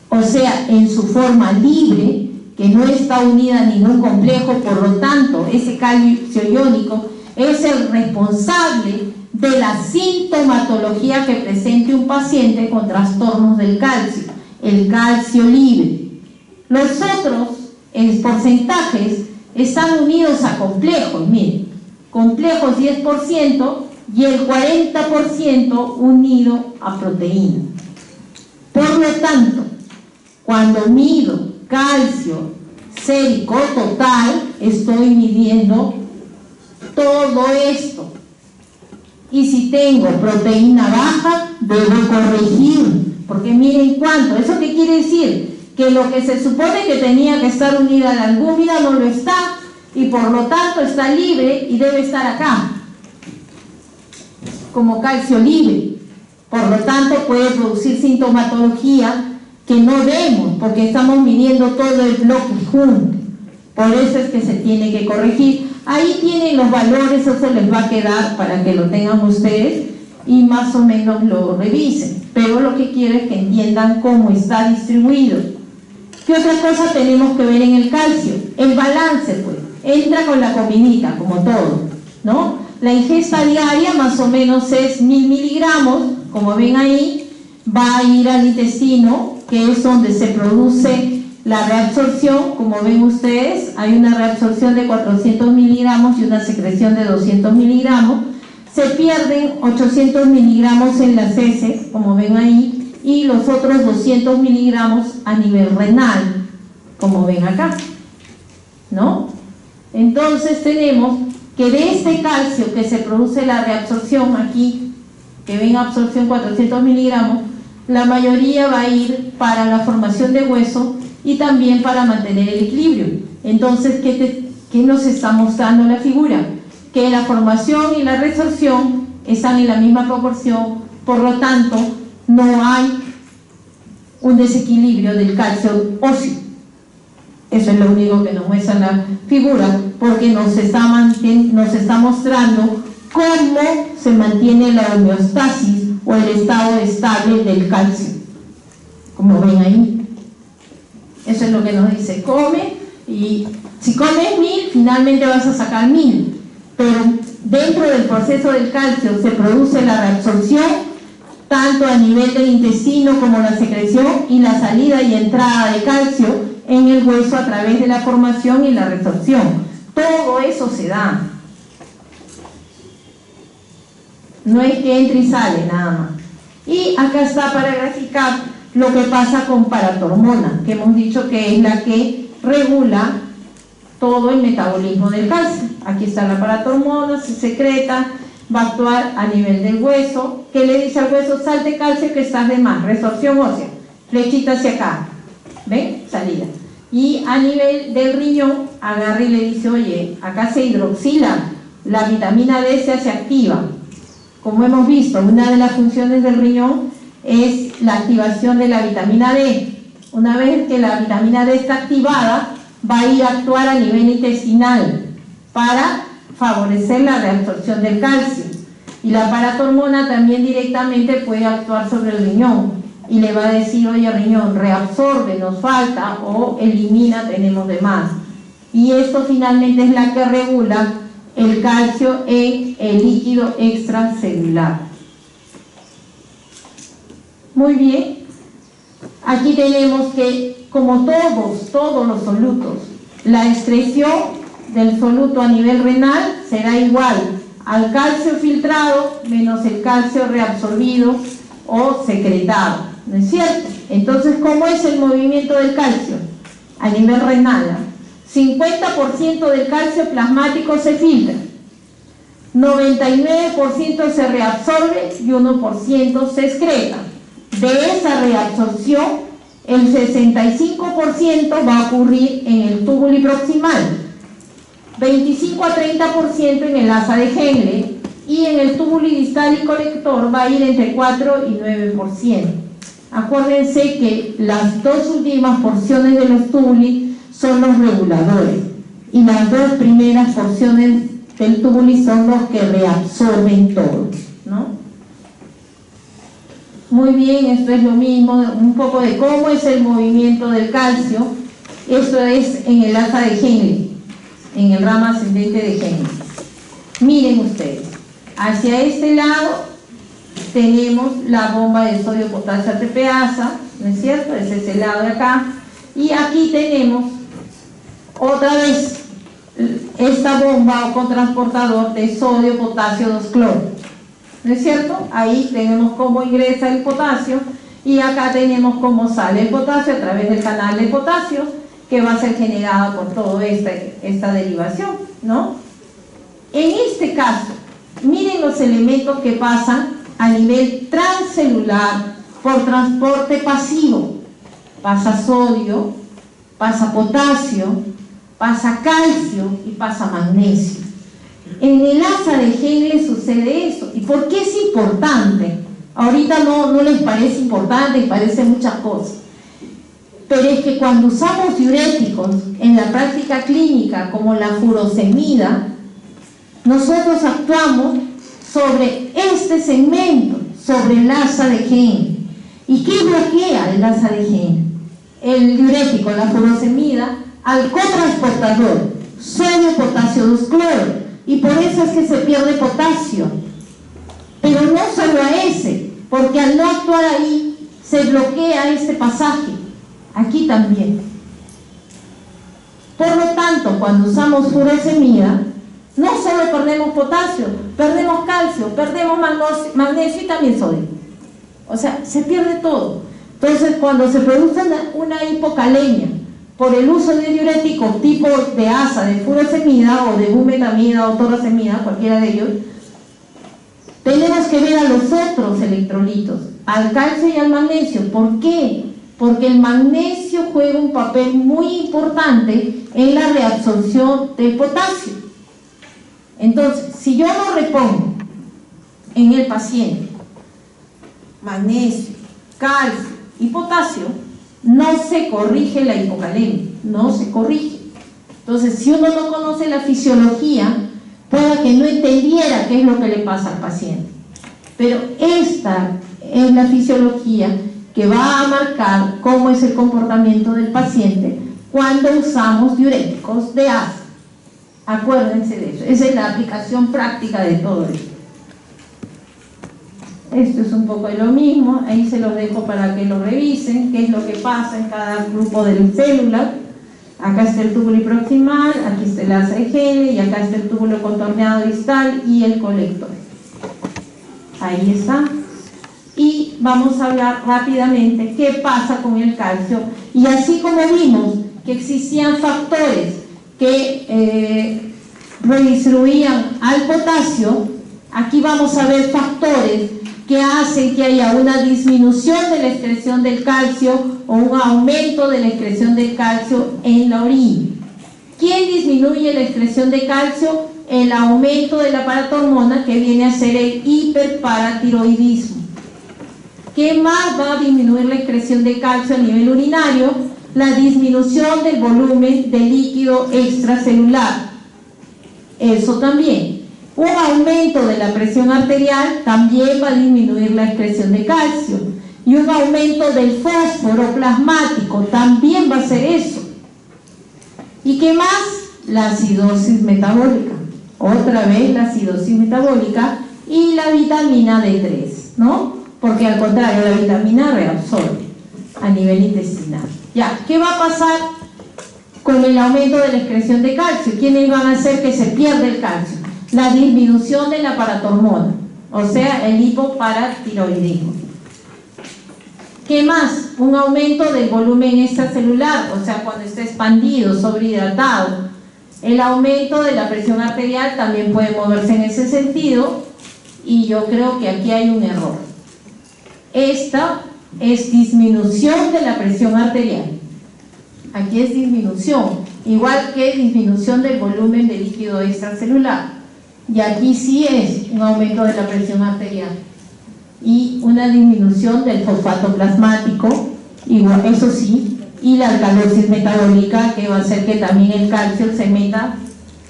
o sea, en su forma libre, que no está unida a ningún complejo, por lo tanto, ese calcio iónico es el responsable de la sintomatología que presente un paciente con trastornos del calcio, el calcio libre. Los otros porcentajes están unidos a complejos, miren, complejos 10% y el 40% unido a proteína. Por lo tanto, cuando mido calcio sérico total, estoy midiendo todo esto. Y si tengo proteína baja, debo corregir, porque miren cuánto. ¿Eso qué quiere decir? Que lo que se supone que tenía que estar unida a la albúmina no lo está, y por lo tanto está libre y debe estar acá, como calcio libre. Por lo tanto puede producir sintomatología que no vemos, porque estamos midiendo todo el bloque junto. Por eso es que se tiene que corregir. Ahí tienen los valores, eso les va a quedar para que lo tengan ustedes y más o menos lo revisen. Pero lo que quiero es que entiendan cómo está distribuido. ¿Qué otra cosa tenemos que ver en el calcio? El balance, pues. Entra con la comidita, como todo, ¿no? La ingesta diaria más o menos es 1000 miligramos, como ven ahí, va a ir al intestino, que es donde se produce la reabsorción. Como ven ustedes, hay una reabsorción de 400 miligramos y una secreción de 200 miligramos. Se pierden 800 miligramos en las heces, como ven ahí, y los otros 200 miligramos a nivel renal, como ven acá, ¿no? Entonces tenemos que de este calcio que se produce la reabsorción aquí, que ven absorción 400 miligramos, la mayoría va a ir para la formación de hueso y también para mantener el equilibrio. Entonces, ¿qué nos está mostrando la figura? Que la formación y la resorción están en la misma proporción, por lo tanto, no hay un desequilibrio del calcio óseo. Eso es lo único que nos muestra la figura, porque nos está mostrando cómo se mantiene la homeostasis o el estado estable del calcio, como ven ahí. Eso es lo que nos dice: come, y si comes 1000, finalmente vas a sacar 1000, pero dentro del proceso del calcio se produce la reabsorción tanto a nivel del intestino como la secreción y la salida y entrada de calcio en el hueso a través de la formación y la resorción. Todo eso se da. No es que entre y sale nada más. Y acá está para graficar lo que pasa con paratormona, que hemos dicho que es la que regula todo el metabolismo del calcio. Aquí está la paratormona, se secreta, va a actuar a nivel del hueso. ¿Qué le dice al hueso? Salte calcio que estás de más, resorción ósea, flechita hacia acá, ¿ven? Salida. Y a nivel del riñón, agarra y le dice: oye, acá se hidroxila, la vitamina D se hace activa. Como hemos visto, una de las funciones del riñón es la activación de la vitamina D. Una vez que la vitamina D está activada, va a ir a actuar a nivel intestinal para favorecer la reabsorción del calcio. Y la paratormona también directamente puede actuar sobre el riñón y le va a decir: oye, riñón, reabsorbe, nos falta, o elimina, tenemos de más. Y esto finalmente es la que regula el calcio en el líquido extracelular. Muy bien. Aquí tenemos que, como todos los solutos, la excreción del soluto a nivel renal será igual al calcio filtrado menos el calcio reabsorbido o secretado, ¿no es cierto? Entonces, ¿cómo es el movimiento del calcio a nivel renal? 50% del calcio plasmático se filtra, 99% se reabsorbe y 1% se excreta. de esa reabsorción, el 65% va a ocurrir en el túbulo proximal, 25 a 30% en el asa de Henle, y en el túbulo distal y colector va a ir entre 4 y 9%. Acuérdense que las dos últimas porciones de los túbulos son los reguladores, y las dos primeras porciones del túbulo son los que reabsorben todo, ¿no? Muy bien, esto es lo mismo, un poco de cómo es el movimiento del calcio. Esto es en el asa de Henle, en el ramo ascendente de Henle. Miren ustedes, hacia este lado tenemos la bomba de sodio potasio ATPasa, ¿no es cierto? Ese es el lado de acá. Y aquí tenemos otra vez esta bomba o cotransportador de sodio potasio 2-cloro, ¿no es cierto? Ahí tenemos cómo ingresa el potasio y acá tenemos cómo sale el potasio a través del canal de potasio, que va a ser generado por toda esta derivación, ¿no? En este caso, miren los elementos que pasan a nivel transcelular por transporte pasivo. Pasa sodio, pasa potasio, pasa calcio y pasa magnesio. En el asa de Henle sucede eso. ¿Y por qué es importante? Ahorita no les parece importante, les parece muchas cosas. Pero es que cuando usamos diuréticos en la práctica clínica, como la furosemida, nosotros actuamos sobre este segmento, sobre el asa de Henle. ¿Y qué bloquea el asa de Henle? El diurético, la furosemida, al cotransportador sodio potasio 2-cloro, y por eso es que se pierde potasio. Pero no solo a ese, porque al no actuar ahí se bloquea este pasaje, aquí también. Por lo tanto, cuando usamos furosemida, no solo perdemos potasio, perdemos calcio, perdemos magnesio y también sodio. O sea, se pierde todo. Entonces, cuando se produce una hipocalemia por el uso de diuréticos tipo de asa, de furosemida o de bumetamida o torrosemida, cualquiera de ellos, tenemos que ver a los otros electrolitos, al calcio y al magnesio. ¿Por qué? Porque el magnesio juega un papel muy importante en la reabsorción del potasio. Entonces, si yo no repongo en el paciente magnesio, calcio y potasio, no se corrige la hipocalemia, no se corrige. Entonces, si uno no conoce la fisiología, pueda que no entendiera qué es lo que le pasa al paciente. Pero esta es la fisiología que va a marcar cómo es el comportamiento del paciente cuando usamos diuréticos de asa. Acuérdense de eso, esa es la aplicación práctica de todo esto. Esto es un poco de lo mismo, ahí se los dejo para que lo revisen, qué es lo que pasa en cada grupo de células. Acá está el túbulo proximal, aquí está el asa de Henle y acá está el túbulo contorneado distal y el colector. Ahí está. Y vamos a hablar rápidamente qué pasa con el calcio. Y así como vimos que existían factores que redistribuían al potasio, aquí vamos a ver factores que hacen que haya una disminución de la excreción del calcio o un aumento de la excreción del calcio en la orina. ¿Quién disminuye la excreción de calcio? El aumento de la paratormona, que viene a ser el hiperparatiroidismo. ¿Qué más va a disminuir la excreción de calcio a nivel urinario? La disminución del volumen de líquido extracelular. Eso también. Un aumento de la presión arterial también va a disminuir la excreción de calcio. Y un aumento del fósforo plasmático también va a hacer eso. ¿Y qué más? La acidosis metabólica. Otra vez la acidosis metabólica y la vitamina D3, ¿no? Porque al contrario, la vitamina reabsorbe a nivel intestinal. Ya, ¿qué va a pasar con el aumento de la excreción de calcio? ¿Quiénes van a hacer que se pierda el calcio? La disminución de la paratormona, o sea, el hipoparatiroidismo. ¿Qué más? Un aumento del volumen extracelular, o sea, cuando está expandido, sobrehidratado. El aumento de la presión arterial también puede moverse en ese sentido, y yo creo que aquí hay un error. Esta es disminución de la presión arterial. Aquí es disminución, igual que disminución del volumen de líquido extracelular. Y aquí sí es un aumento de la presión arterial y una disminución del fosfato plasmático, igual, eso sí, y la alcalosis metabólica, que va a hacer que también el calcio se meta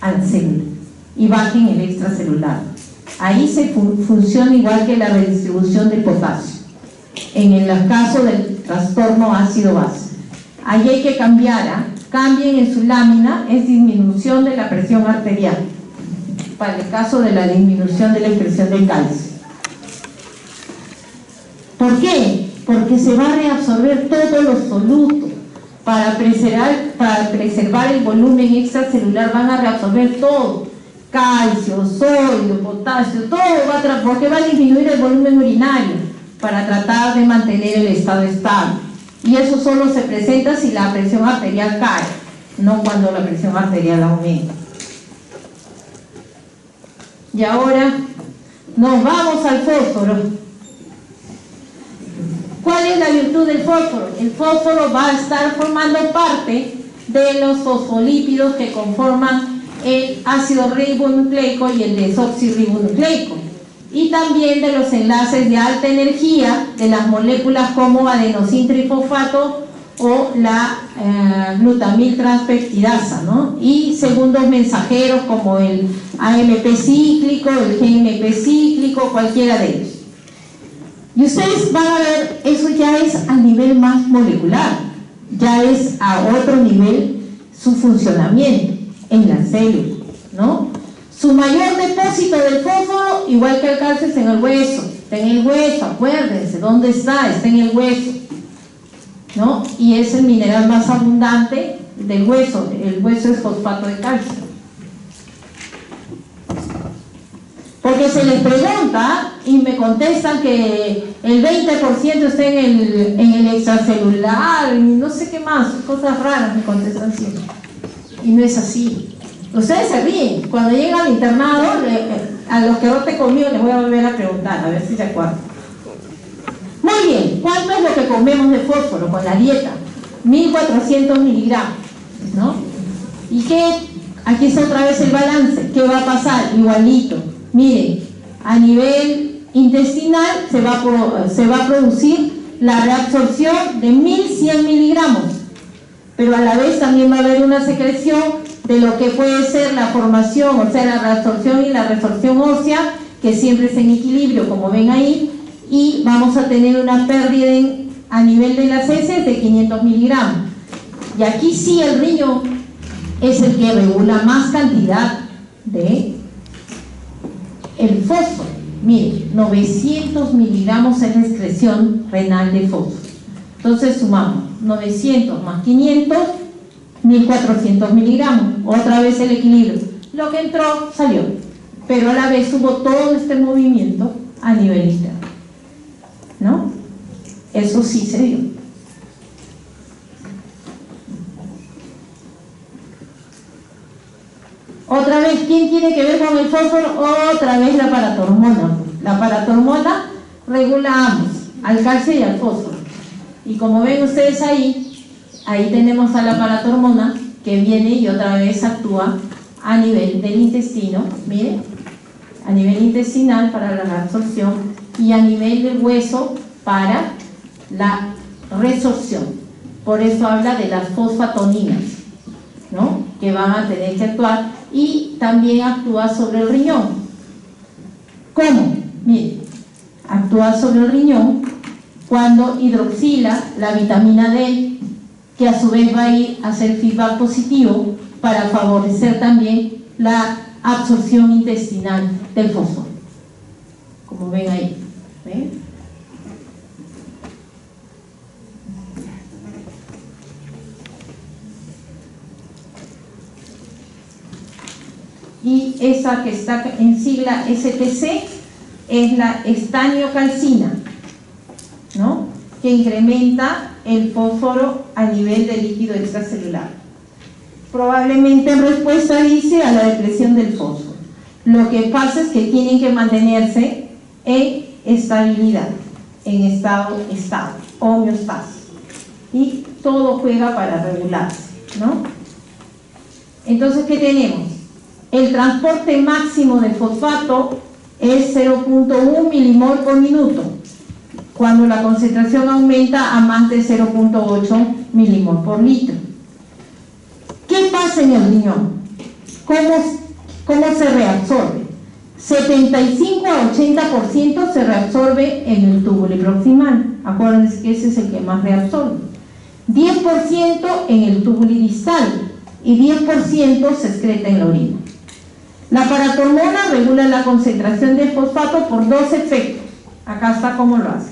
a la célula y baje en el extracelular. Ahí se funciona igual que la redistribución del potasio en el caso del trastorno ácido-base. Ahí hay que cambiar, cambien en su lámina, es disminución de la presión arterial para el caso de la disminución de la expresión del calcio. ¿Por qué? Porque se va a reabsorber todos los solutos. Para preservar el volumen extracelular van a reabsorber todo: calcio, sodio, potasio, todo porque va a disminuir el volumen urinario para tratar de mantener el estado estable. Y eso solo se presenta si la presión arterial cae, no cuando la presión arterial aumenta. Y ahora nos vamos al fósforo. ¿Cuál es la virtud del fósforo? El fósforo va a estar formando parte de los fosfolípidos que conforman el ácido ribonucleico y el desoxirribonucleico, y también de los enlaces de alta energía de las moléculas como adenosintrifosfato o la glutamil transpeptidasa, ¿no? Y segundos mensajeros como el AMP cíclico, el GMP cíclico, cualquiera de ellos. Y ustedes van a ver, eso ya es a nivel más molecular, ya es a otro nivel su funcionamiento en la célula, ¿no? Su mayor depósito del fósforo, igual que el calcio, es en el hueso. Está en el hueso, acuérdense, ¿dónde está? Está en el hueso, ¿no? Y es el mineral más abundante del hueso. El hueso es fosfato de calcio. Porque se les pregunta y me contestan que el 20% está en el extracelular y no sé qué más, cosas raras me contestan siempre. Y no es así. Ustedes se ríen. Cuando llegan al internado, a los que voten conmigo les voy a volver a preguntar, a ver si se acuerdan. Muy bien, ¿cuánto es lo que comemos de fósforo con la dieta? 1400 miligramos, ¿no? ¿Y qué? Aquí está otra vez el balance. ¿Qué va a pasar? Igualito. Miren, a nivel intestinal se va a producir la reabsorción de 1100 miligramos, pero a la vez también va a haber una secreción de lo que puede ser la formación, o sea, la reabsorción y la resorción ósea, que siempre es en equilibrio, como ven ahí, y vamos a tener una pérdida a nivel de las heces de 500 miligramos. Y aquí sí el riñón es el que regula más cantidad de el fósforo. Miren, 900 miligramos es la excreción renal de fósforo. Entonces sumamos 900 más 500, 1400 miligramos. Otra vez el equilibrio. Lo que entró, salió. Pero a la vez hubo todo este movimiento a nivel interno, ¿no? Eso sí se dio. Otra vez, ¿quién tiene que ver con el fósforo? Otra vez la paratormona. La paratormona regula ambos, al calcio y al fósforo. Y como ven ustedes ahí tenemos a la paratormona que viene y otra vez actúa a nivel del intestino, miren, a nivel intestinal para la absorción y a nivel del hueso para la resorción. Por eso habla de las fosfatoninas, ¿no? Que van a tener que actuar, y también actúa sobre el riñón. ¿Cómo? Miren, actúa sobre el riñón cuando hidroxila la vitamina D, que a su vez va a ir a hacer feedback positivo para favorecer también la absorción intestinal del fósforo, como ven ahí. ¿Ven? Y esa que está en sigla STC es la estaniocalcina, ¿no? Que incrementa el fósforo a nivel del líquido extracelular. Probablemente en respuesta, dice, a la depresión del fósforo. Lo que pasa es que tienen que mantenerse en estabilidad, en estado estable. homeostasis. Y todo juega para regularse, ¿no? Entonces, ¿qué tenemos? El transporte máximo de fosfato es 0.1 milimol por minuto, cuando la concentración aumenta a más de 0.8 milimol por litro. ¿Qué pasa en el riñón? ¿Cómo se reabsorbe? 75 a 80% se reabsorbe en el túbulo proximal. Acuérdense que ese es el que más reabsorbe. 10% en el túbulo distal y 10% se excreta en la orina. La paratormona regula la concentración de fosfato por dos efectos. Acá está cómo lo hace.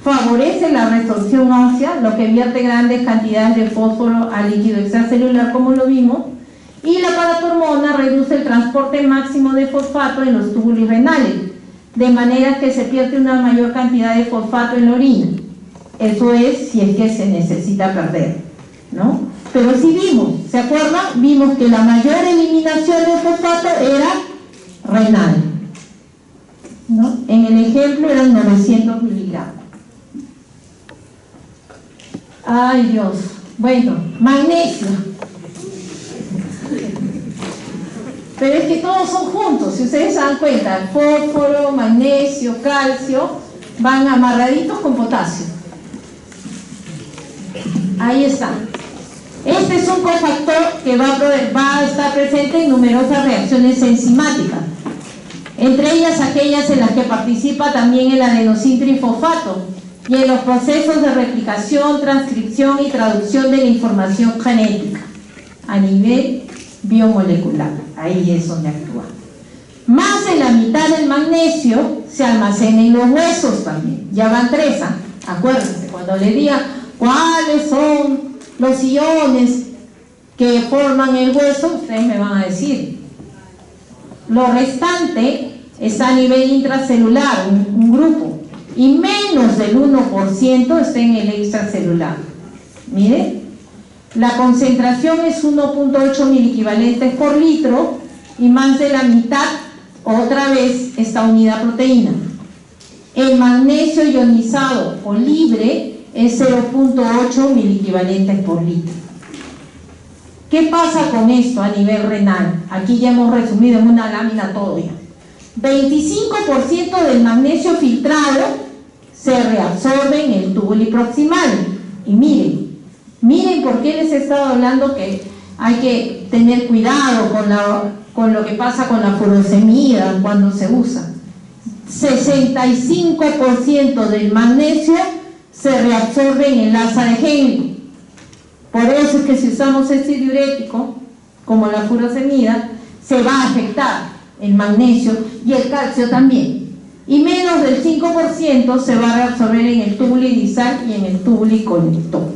Favorece la resorción ósea, lo que vierte grandes cantidades de fósforo al líquido extracelular, como lo vimos. Y la paratormona reduce el transporte máximo de fosfato en los túbulos renales, de manera que se pierde una mayor cantidad de fosfato en la orina. Eso es si es que se necesita perder, ¿no? Pero sí vimos, ¿se acuerdan? Vimos que la mayor eliminación de fosfato era renal, ¿no? En el ejemplo eran 900 miligramos. Ay Dios, bueno, magnesio. Pero es que todos son juntos, si ustedes se dan cuenta, el fósforo, magnesio, calcio, van amarraditos con potasio. Ahí está. Este es un cofactor que va a estar presente en numerosas reacciones enzimáticas, entre ellas aquellas en las que participa también el adenosín trifosfato y en los procesos de replicación, transcripción y traducción de la información genética a nivel biomolecular. Ahí es donde actúa. Más de la mitad del magnesio se almacena en los huesos también. Ya van 3, ¿ah? Acuérdense, cuando le diga cuáles son los iones que forman el hueso, ustedes me van a decir. Lo restante está a nivel intracelular, un grupo, y menos del 1% está en el extracelular. Miren, la concentración es 1.8 miliequivalentes por litro y más de la mitad, otra vez, está unida a proteína. El magnesio ionizado o libre es 0.8 miliequivalentes por litro. ¿Qué pasa con esto a nivel renal? Aquí ya hemos resumido en una lámina todo ya. 25% del magnesio filtrado se reabsorbe en el túbulo proximal. Y miren por qué les he estado hablando que hay que tener cuidado con lo que pasa con la furosemida cuando se usa. 65% del magnesio se reabsorbe en el asa de Henle. Por eso es que si usamos este diurético, como la furosemida, se va a afectar el magnesio y el calcio también. Y menos del 5% se va a reabsorber en el túbulo distal y en el túbulo conector.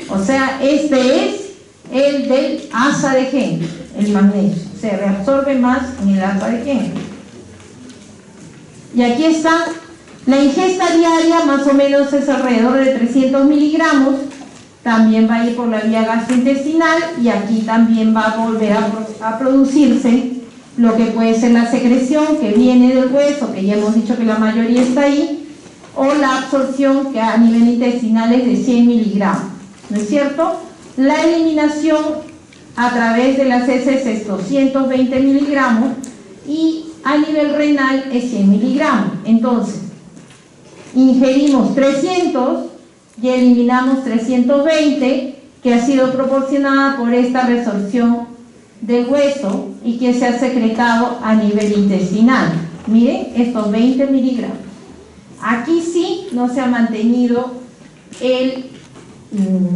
O sea, este es el del asa de Henle, el magnesio. Se reabsorbe más en el asa de Henle. Y aquí está, la ingesta diaria más o menos es alrededor de 300 miligramos. También va a ir por la vía gastrointestinal y aquí también va a volver a producirse lo que puede ser la secreción que viene del hueso, que ya hemos dicho que la mayoría está ahí, o la absorción que a nivel intestinal es de 100 miligramos, ¿no es cierto? La eliminación a través de las heces es 220 miligramos y a nivel renal es 100 miligramos. Entonces, ingerimos 300 y eliminamos 320, que ha sido proporcionada por esta resorción del hueso y que se ha secretado a nivel intestinal. Miren, estos 20 miligramos. Aquí sí no se ha mantenido el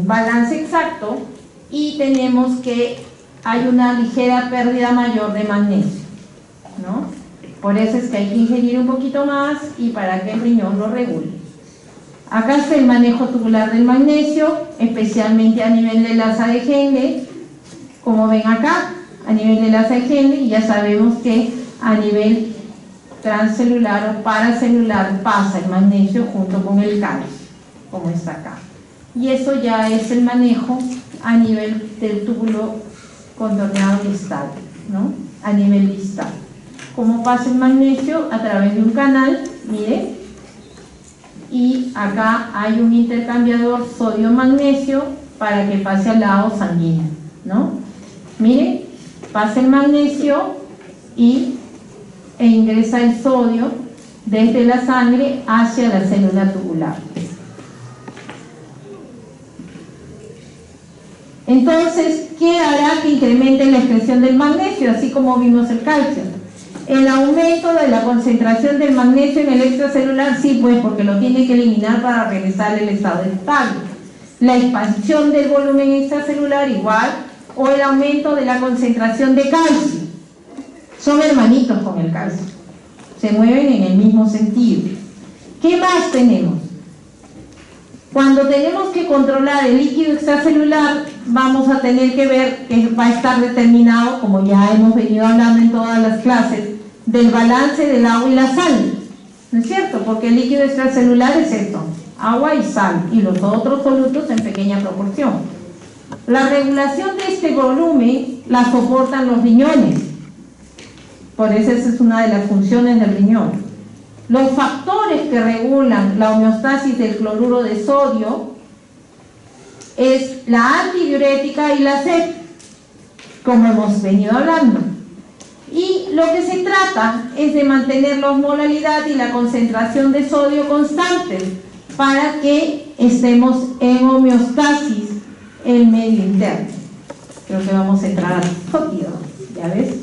balance exacto y tenemos que hay una ligera pérdida mayor de magnesio, ¿no? Por eso es que hay que ingerir un poquito más y para que el riñón lo regule. Acá está el manejo tubular del magnesio, especialmente a nivel del asa de Henle, como ven acá, a nivel del asa de Henle, y ya sabemos que a nivel transcelular o paracelular pasa el magnesio junto con el calcio, como está acá. Y eso ya es el manejo a nivel del túbulo contorneado distal, ¿no? A nivel distal. ¿Cómo pasa el magnesio? A través de un canal, mire, y acá hay un intercambiador sodio-magnesio para que pase al lado sanguíneo, ¿no? Miren, pasa el magnesio e ingresa el sodio desde la sangre hacia la célula tubular. Entonces, ¿qué hará que incremente la excreción del magnesio? Así como vimos el calcio. El aumento de la concentración del magnesio en el extracelular, sí, pues, porque lo tiene que eliminar para regresar al estado estable. La expansión del volumen extracelular igual, o el aumento de la concentración de calcio. Son hermanitos con el calcio. Se mueven en el mismo sentido. ¿Qué más tenemos? Cuando tenemos que controlar el líquido extracelular, vamos a tener que ver que va a estar determinado, como ya hemos venido hablando en todas las clases, del balance del agua y la sal, ¿no es cierto? Porque el líquido extracelular es esto, agua y sal, y los otros solutos en pequeña proporción. La regulación de este volumen la soportan los riñones, por eso esa es una de las funciones del riñón. Los factores que regulan la homeostasis del cloruro de sodio es la antidiurética y la sed, como hemos venido hablando. Y lo que se trata es de mantener la osmolalidad y la concentración de sodio constantes para que estemos en homeostasis en medio interno. Creo que vamos a entrar a sólido, ¿ya ves?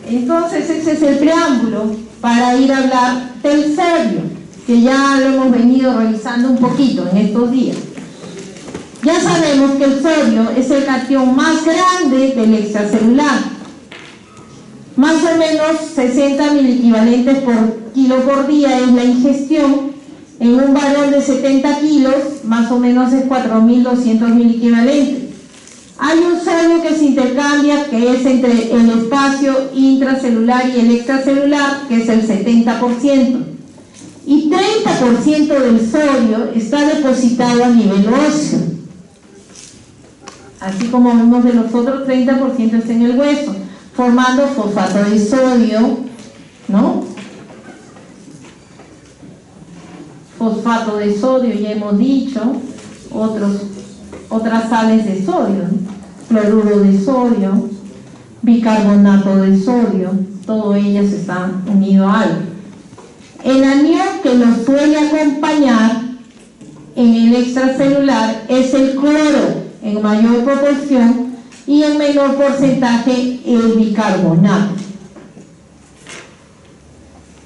Entonces ese es el preámbulo para ir a hablar del sodio, que ya lo hemos venido revisando un poquito en estos días. Ya sabemos que el sodio es el cation más grande del extracelular. Más o menos 60 miliequivalentes por kilo por día es la ingestión. En un varón de 70 kilos, más o menos es 4.200 miliequivalentes. Hay un sodio que se intercambia, que es entre el espacio intracelular y el extracelular, que es el 70%. Y 30% del sodio está depositado a nivel óseo. Así como vemos de los otros, 30% está en el hueso, formando fosfato de sodio, ¿no? Fosfato de sodio, ya hemos dicho, otras sales de sodio, ¿no? Cloruro de sodio, bicarbonato de sodio, todas ellas están unidas a algo. El anión que nos suele acompañar en el extracelular es el cloro, en mayor proporción, y en menor porcentaje el bicarbonato.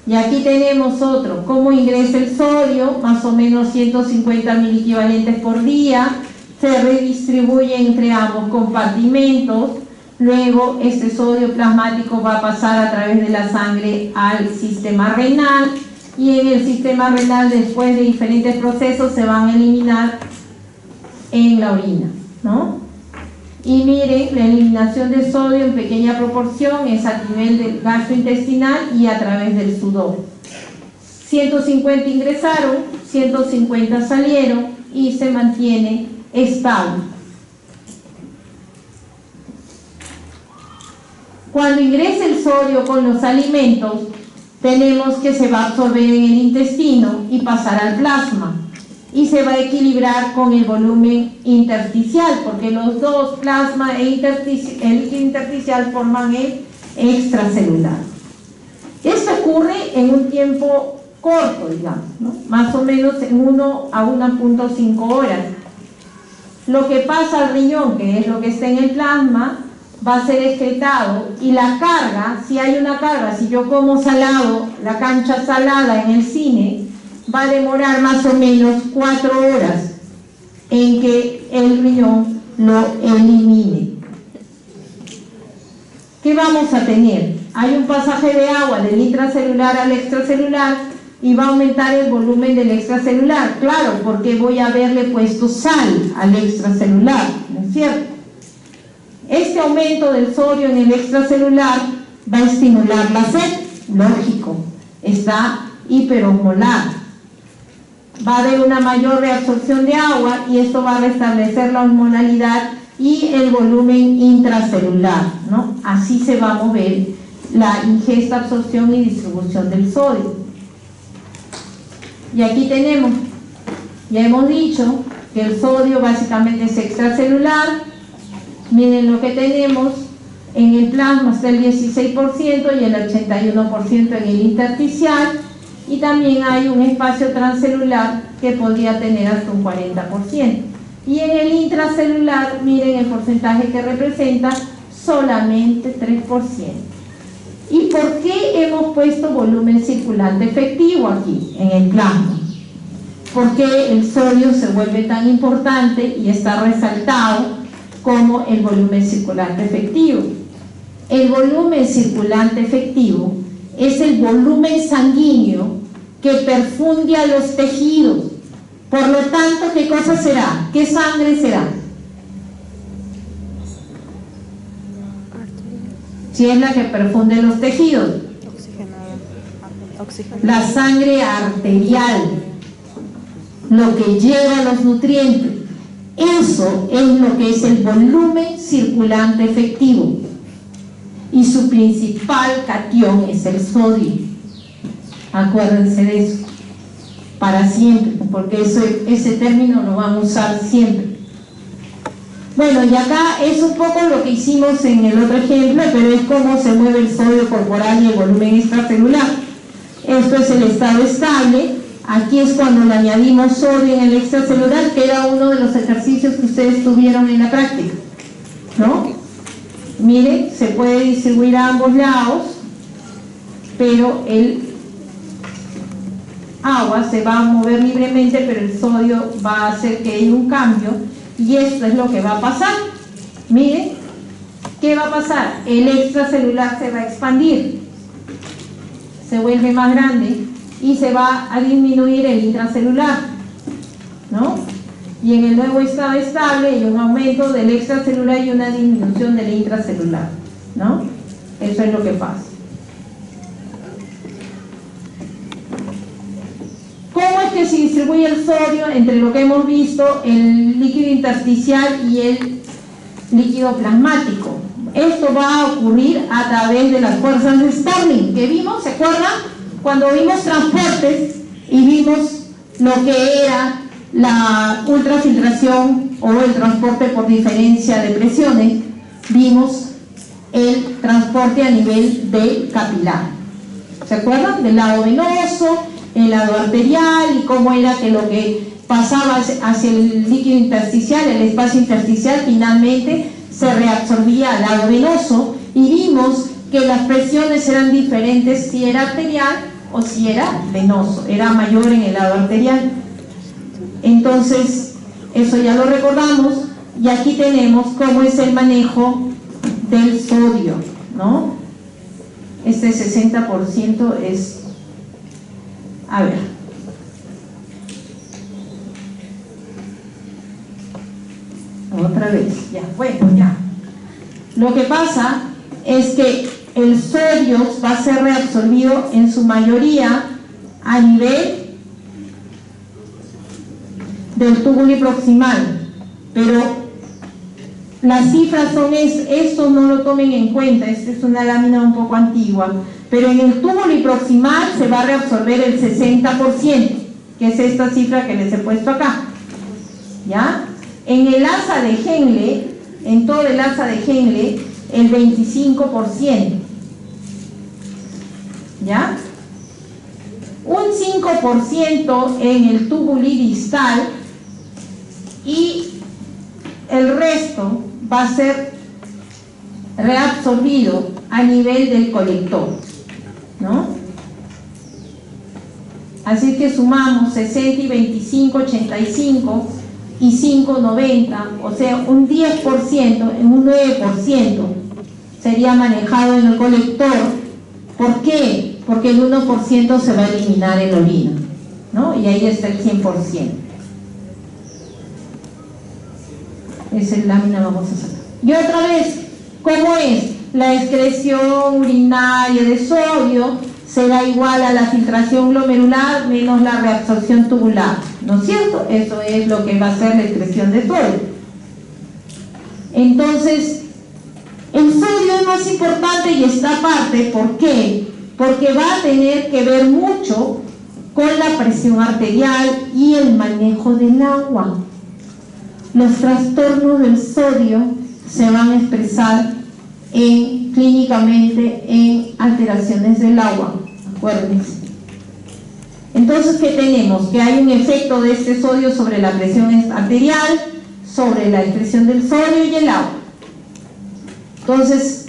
Y aquí tenemos otro, cómo ingresa el sodio, más o menos 150 miliequivalentes por día, se redistribuye entre ambos compartimentos, luego este sodio plasmático va a pasar a través de la sangre al sistema renal, y en el sistema renal, después de diferentes procesos, se van a eliminar en la orina, ¿no? Y miren, la eliminación de sodio en pequeña proporción es a nivel del gastrointestinal y a través del sudor. 150 ingresaron, 150 salieron y se mantiene estable. Cuando ingresa el sodio con los alimentos, tenemos que se va a absorber en el intestino y pasar al plasma, y se va a equilibrar con el volumen intersticial, porque los dos, plasma e el intersticial, forman el extracelular. Esto ocurre en un tiempo corto, digamos, ¿no? Más o menos en 1 a 1.5 horas. Lo que pasa al riñón, que es lo que está en el plasma, va a ser excretado, y la carga, si hay una carga, si yo como salado, la cancha salada en el cine, va a demorar más o menos 4 horas en que el riñón lo elimine. ¿Qué vamos a tener? Hay un pasaje de agua del intracelular al extracelular y va a aumentar el volumen del extracelular. Claro, porque voy a haberle puesto sal al extracelular, ¿no es cierto? Este aumento del sodio en el extracelular va a estimular la sed, lógico, está hiperosmolar. Va a haber una mayor reabsorción de agua y esto va a restablecer la osmolalidad y el volumen intracelular, ¿no? Así se va a mover la ingesta, absorción y distribución del sodio. Y aquí tenemos, ya hemos dicho que el sodio básicamente es extracelular. Miren lo que tenemos, en el plasma está el 16% y el 81% en el intersticial, y también hay un espacio transcelular que podría tener hasta un 40%. Y en el intracelular, miren el porcentaje que representa, solamente 3%. ¿Y por qué hemos puesto volumen circulante efectivo aquí, en el plasma? Porque el sodio se vuelve tan importante y está resaltado como el volumen circulante efectivo. El volumen circulante efectivo es el volumen sanguíneo que perfunde a los tejidos. Por lo tanto, ¿qué cosa será? ¿Qué sangre será? Si es la que perfunde los tejidos. La sangre arterial, lo que lleva los nutrientes. Eso es lo que es el volumen circulante efectivo. Y su principal catión es el sodio. Acuérdense de eso. Para siempre, porque ese término lo vamos a usar siempre. Bueno, y acá es un poco lo que hicimos en el otro ejemplo, pero es cómo se mueve el sodio corporal y el volumen extracelular. Esto es el estado estable. Aquí es cuando le añadimos sodio en el extracelular, que era uno de los ejercicios que ustedes tuvieron en la práctica, ¿no? Miren, se puede distribuir a ambos lados, pero el agua se va a mover libremente, pero el sodio va a hacer que haya un cambio, y esto es lo que va a pasar. Miren, ¿qué va a pasar? El extracelular se va a expandir, se vuelve más grande, y se va a disminuir el intracelular, ¿no? Y en el nuevo estado estable hay un aumento del extracelular y una disminución del intracelular, ¿no? Eso es lo que pasa. ¿Cómo es que se distribuye el sodio entre lo que hemos visto, el líquido intersticial y el líquido plasmático? Esto va a ocurrir a través de las fuerzas de Stirling que vimos, ¿se acuerdan? Cuando vimos transportes y vimos lo que era la ultrafiltración o el transporte por diferencia de presiones, vimos el transporte a nivel de capilar. ¿Se acuerdan? Del lado venoso, el lado arterial, y cómo era que lo que pasaba hacia el líquido intersticial, el espacio intersticial, finalmente se reabsorbía al lado venoso, y vimos que las presiones eran diferentes si era arterial o si era venoso, era mayor en el lado arterial. Entonces, eso ya lo recordamos, y aquí tenemos cómo es el manejo del sodio, ¿no? Este 60% es, a ver, otra vez, ya, bueno, ya. Lo que pasa es que el sodio va a ser reabsorbido en su mayoría a nivel del túbulo proximal, pero las cifras son esto no lo tomen en cuenta, esta es una lámina un poco antigua, pero en el túbulo proximal se va a reabsorber el 60%, que es esta cifra que les he puesto acá, ¿ya? En el asa de Henle, en todo el asa de Henle, el 25%, ¿ya? Un 5% en el túbulo distal, y el resto va a ser reabsorbido a nivel del colector, ¿no? Así que sumamos 60 y 25, 85 y 5, 90, o sea, un 10%, en un 9% sería manejado en el colector. ¿Por qué? Porque el 1% se va a eliminar en la orina, ¿no? Y ahí está el 100%. Esa lámina vamos a sacar. Y otra vez, ¿cómo es? La excreción urinaria de sodio será igual a la filtración glomerular menos la reabsorción tubular, ¿no es cierto? Eso es lo que va a ser la excreción de sodio. Entonces, el sodio es más importante y esta parte, ¿por qué? Porque va a tener que ver mucho con la presión arterial y el manejo del agua. Los trastornos del sodio se van a expresar clínicamente en alteraciones del agua, acuérdense. Entonces, ¿qué tenemos? Que hay un efecto de este sodio sobre la presión arterial, sobre la excreción del sodio y el agua. Entonces,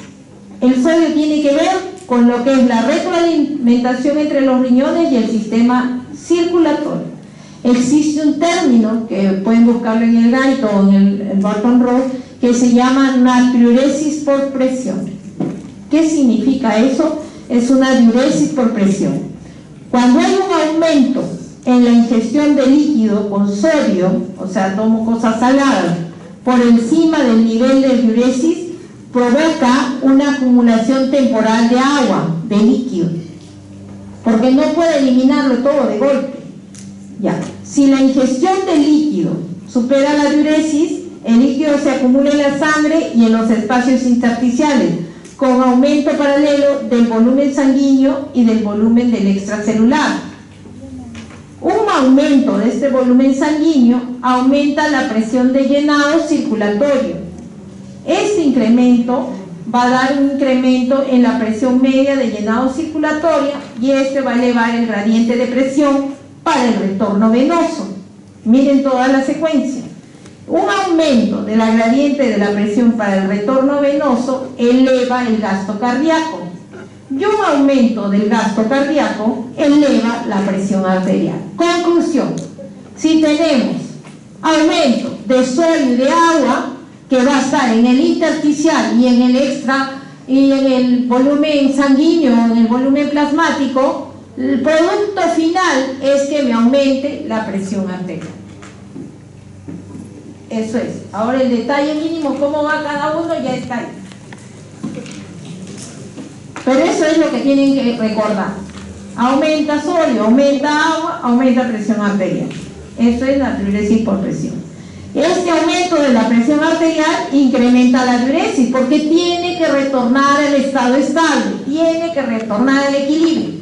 el sodio tiene que ver con lo que es la retroalimentación entre los riñones y el sistema circulatorio. Existe un término que pueden buscarlo en el Guide o en el Barton Road que se llama natriuresis por presión. ¿Qué significa eso? Es una diuresis por presión. Cuando hay un aumento en la ingestión de líquido con sodio, o sea, tomo cosas saladas, por encima del nivel de diuresis, provoca una acumulación temporal de agua, de líquido, porque no puede eliminarlo todo de golpe. Ya. Si la ingestión de líquido supera la diuresis, el líquido se acumula en la sangre y en los espacios intersticiales, con aumento paralelo del volumen sanguíneo y del volumen del extracelular. Un aumento de este volumen sanguíneo aumenta la presión de llenado circulatorio. Este incremento va a dar un incremento en la presión media de llenado circulatoria y este va a elevar el gradiente de presión para el retorno venoso. Miren toda la secuencia. Un aumento de la gradiente de la presión para el retorno venoso eleva el gasto cardíaco y un aumento del gasto cardíaco eleva la presión arterial. Conclusión: si tenemos aumento de sodio y de agua, que va a estar en el intersticial y en el extra y en el volumen sanguíneo, en el volumen plasmático, el producto final es que me aumente la presión arterial. Eso es. Ahora el detalle mínimo, cómo va cada uno, ya está ahí. Pero eso es lo que tienen que recordar. Aumenta sodio, aumenta agua, aumenta presión arterial. Eso es la diuresis por presión. Este aumento de la presión arterial incrementa la diuresis porque tiene que retornar al estado estable, tiene que retornar al equilibrio.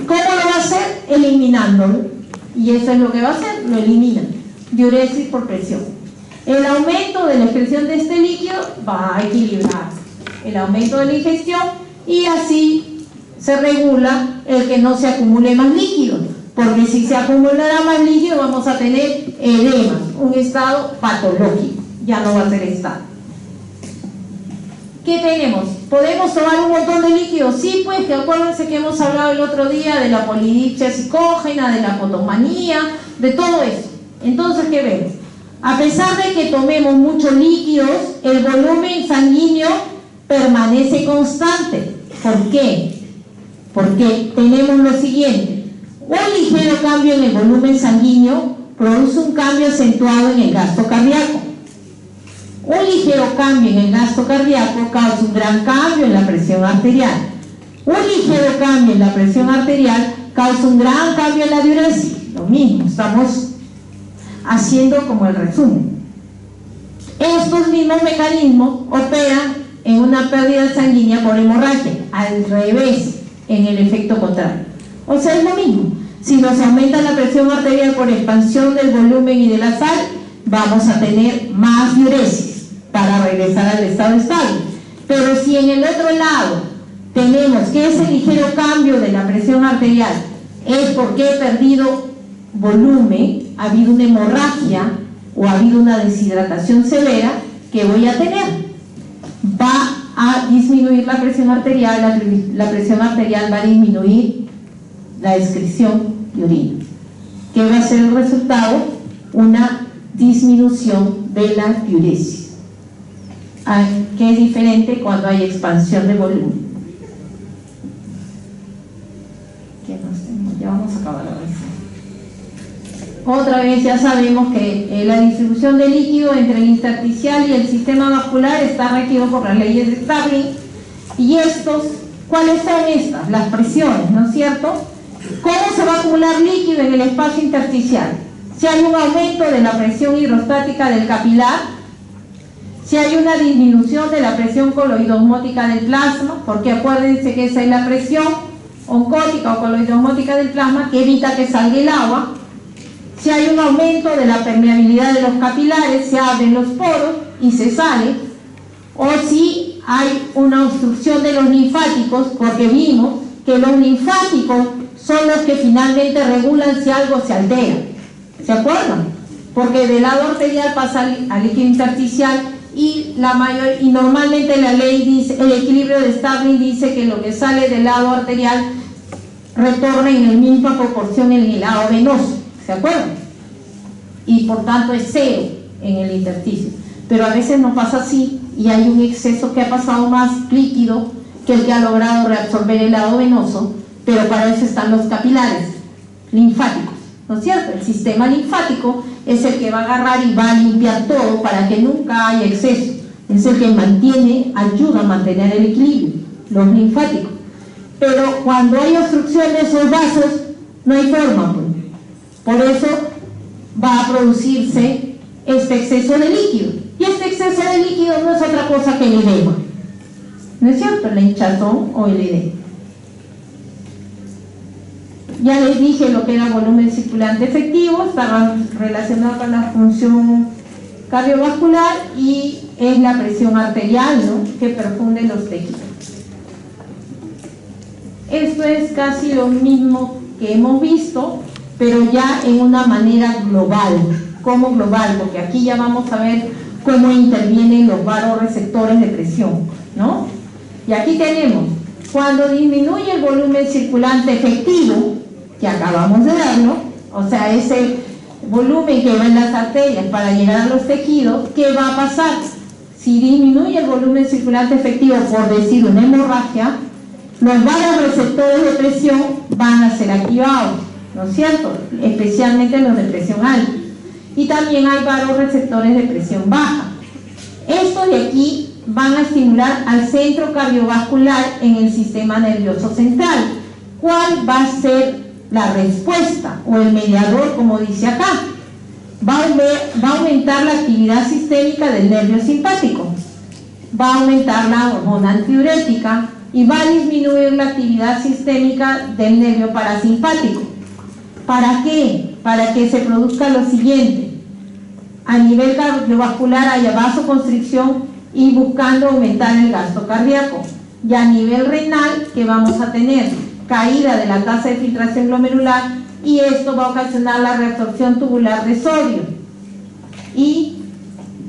¿Cómo lo va a hacer? Eliminándolo. Y eso es lo que va a hacer, lo eliminan. Diuresis por presión. El aumento de la excreción de este líquido va a equilibrar el aumento de la ingestión y así se regula el que no se acumule más líquido. Porque si se acumulará más líquido vamos a tener edema, un estado patológico, ya no va a ser estable. ¿Qué tenemos? ¿Podemos tomar un montón de líquidos? Sí, pues, que acuérdense que hemos hablado el otro día de la polidipsia psicógena, de la potomanía, de todo eso. Entonces, ¿qué vemos? A pesar de que tomemos muchos líquidos, el volumen sanguíneo permanece constante. ¿Por qué? Porque tenemos lo siguiente. Un ligero cambio en el volumen sanguíneo produce un cambio acentuado en el gasto cardíaco. Un ligero cambio en el gasto cardíaco causa un gran cambio en la presión arterial. Un ligero cambio en la presión arterial causa un gran cambio en la diuresis. Lo mismo, estamos haciendo como el resumen. Estos mismos mecanismos operan en una pérdida sanguínea por hemorragia, al revés, en el efecto contrario. O sea, es lo mismo. Si nos aumenta la presión arterial por expansión del volumen y de la sal, vamos a tener más diuresis para regresar al estado estable. Pero si en el otro lado tenemos que ese ligero cambio de la presión arterial es porque he perdido volumen, ha habido una hemorragia o ha habido una deshidratación severa, ¿qué voy a tener? Va a disminuir la presión arterial, la presión arterial va a disminuir la excreción de orina. ¿Qué va a ser el resultado? Una disminución de la diuresis, que es diferente cuando hay expansión de volumen. ¿Qué más tenemos? Ya vamos a acabar ahora. Otra vez ya sabemos que la distribución de líquido entre el intersticial y el sistema vascular está regido por las leyes de Starling. Y estos, ¿cuáles son estas? Las presiones, ¿no es cierto? ¿Cómo se va a acumular líquido en el espacio intersticial? Si hay un aumento de la presión hidrostática del capilar, si hay una disminución de la presión coloidosmótica del plasma, porque acuérdense que esa es la presión oncótica o coloidosmótica del plasma que evita que salga el agua. Si hay un aumento de la permeabilidad de los capilares, se abren los poros y se sale. O si hay una obstrucción de los linfáticos, porque vimos que los linfáticos son los que finalmente regulan si algo se altera. ¿Se acuerdan? Porque del lado arterial pasa al líquido intersticial y normalmente la ley dice, el equilibrio de Starling dice que lo que sale del lado arterial retorna en la misma proporción en el lado venoso. ¿Se acuerdan? Y por tanto es cero en el intersticio. Pero a veces no pasa así y hay un exceso que ha pasado más líquido que el que ha logrado reabsorber el lado venoso, pero para eso están los capilares linfáticos, ¿no es cierto? El sistema linfático es el que va a agarrar y va a limpiar todo para que nunca haya exceso. Es el que ayuda a mantener el equilibrio, los linfáticos. Pero cuando hay obstrucción de esos vasos, no hay forma, pues. Por eso va a producirse este exceso de líquido. Y este exceso de líquido no es otra cosa que el edema. ¿No es cierto? La hinchazón o el edema. Ya les dije lo que era volumen circulante efectivo, estaba relacionado con la función cardiovascular y es la presión arterial, ¿no?, que perfunde los tejidos. Esto es casi lo mismo que hemos visto, pero ya en una manera global. ¿Cómo global? Porque aquí ya vamos a ver cómo intervienen los vasoreceptores de presión, ¿no? Y aquí tenemos, cuando disminuye el volumen circulante efectivo, que acabamos de darlo, o sea, ese volumen que va en las arterias para llegar a los tejidos, ¿qué va a pasar? Si disminuye el volumen circulante efectivo, por decir una hemorragia, los vasoreceptores de presión van a ser activados, ¿no es cierto? Especialmente los de presión alta. Y también hay vasoreceptores de presión baja. Estos de aquí van a estimular al centro cardiovascular en el sistema nervioso central. ¿Cuál va a ser la respuesta o el mediador, como dice acá? Va a aumentar la actividad sistémica del nervio simpático, va a aumentar la hormona antidiurética y va a disminuir la actividad sistémica del nervio parasimpático. ¿Para qué? Para que se produzca lo siguiente: a nivel cardiovascular haya vasoconstricción y buscando aumentar el gasto cardíaco, y a nivel renal, que vamos a tener caída de la tasa de filtración glomerular, y esto va a ocasionar la reabsorción tubular de sodio y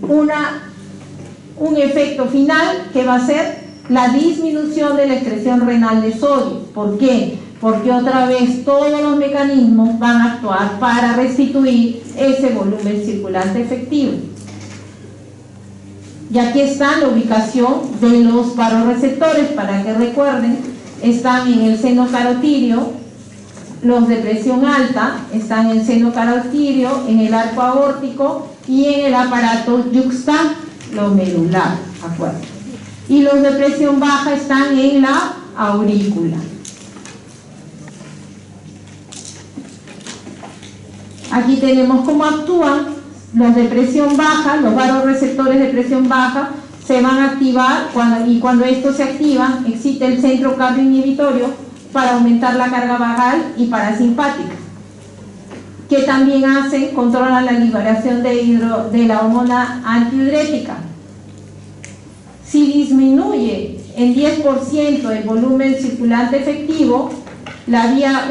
un efecto final que va a ser la disminución de la excreción renal de sodio. ¿Por qué? Porque otra vez todos los mecanismos van a actuar para restituir ese volumen circulante efectivo. Y aquí está la ubicación de los vasoreceptores, para que recuerden. Están en el seno carotidio, los de presión alta están en el seno carotidio, en el arco aórtico y en el aparato yuxtaglomerular, acuérdense. Y los de presión baja están en la aurícula. Aquí tenemos cómo actúan los de presión baja, los vasoreceptores de presión baja. Se van a activar y cuando estos se activan, existe el centro cardioinhibitorio para aumentar la carga vagal y parasimpática, que también controlan la liberación de la hormona antidiurética. Si disminuye en 10% el volumen circulante efectivo, la vía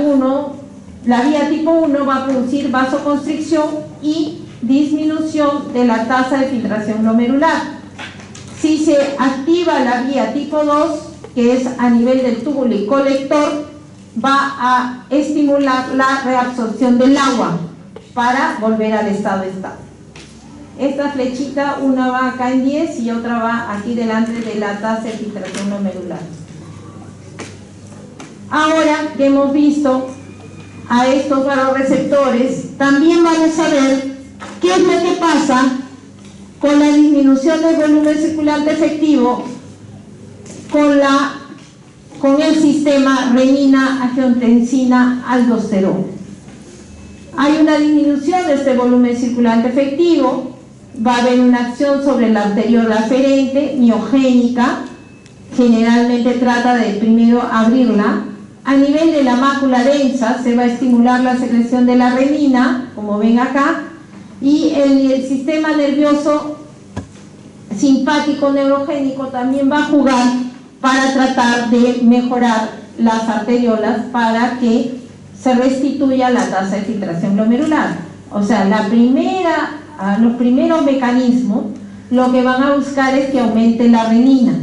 tipo 1 va a producir vasoconstricción y disminución de la tasa de filtración glomerular. Si se activa la vía tipo 2, que es a nivel del túbulo y colector, va a estimular la reabsorción del agua para volver al estado estable. Esta flechita, una va acá en 10 y otra va aquí delante de la tasa de filtración glomerular. Ahora que hemos visto a estos vasoreceptores, también vamos a ver qué es lo que pasa con la disminución del volumen circulante efectivo con el sistema renina, angiotensina, aldosterona. Hay una disminución de este volumen circulante efectivo, va a haber una acción sobre la arteriola aferente, miogénica, generalmente trata de primero abrirla A nivel de la mácula densa se va a estimular la secreción de la renina, como ven acá, y el sistema nervioso simpático neurogénico también va a jugar para tratar de mejorar las arteriolas para que se restituya la tasa de filtración glomerular. O sea, los primeros mecanismos lo que van a buscar es que aumente la renina.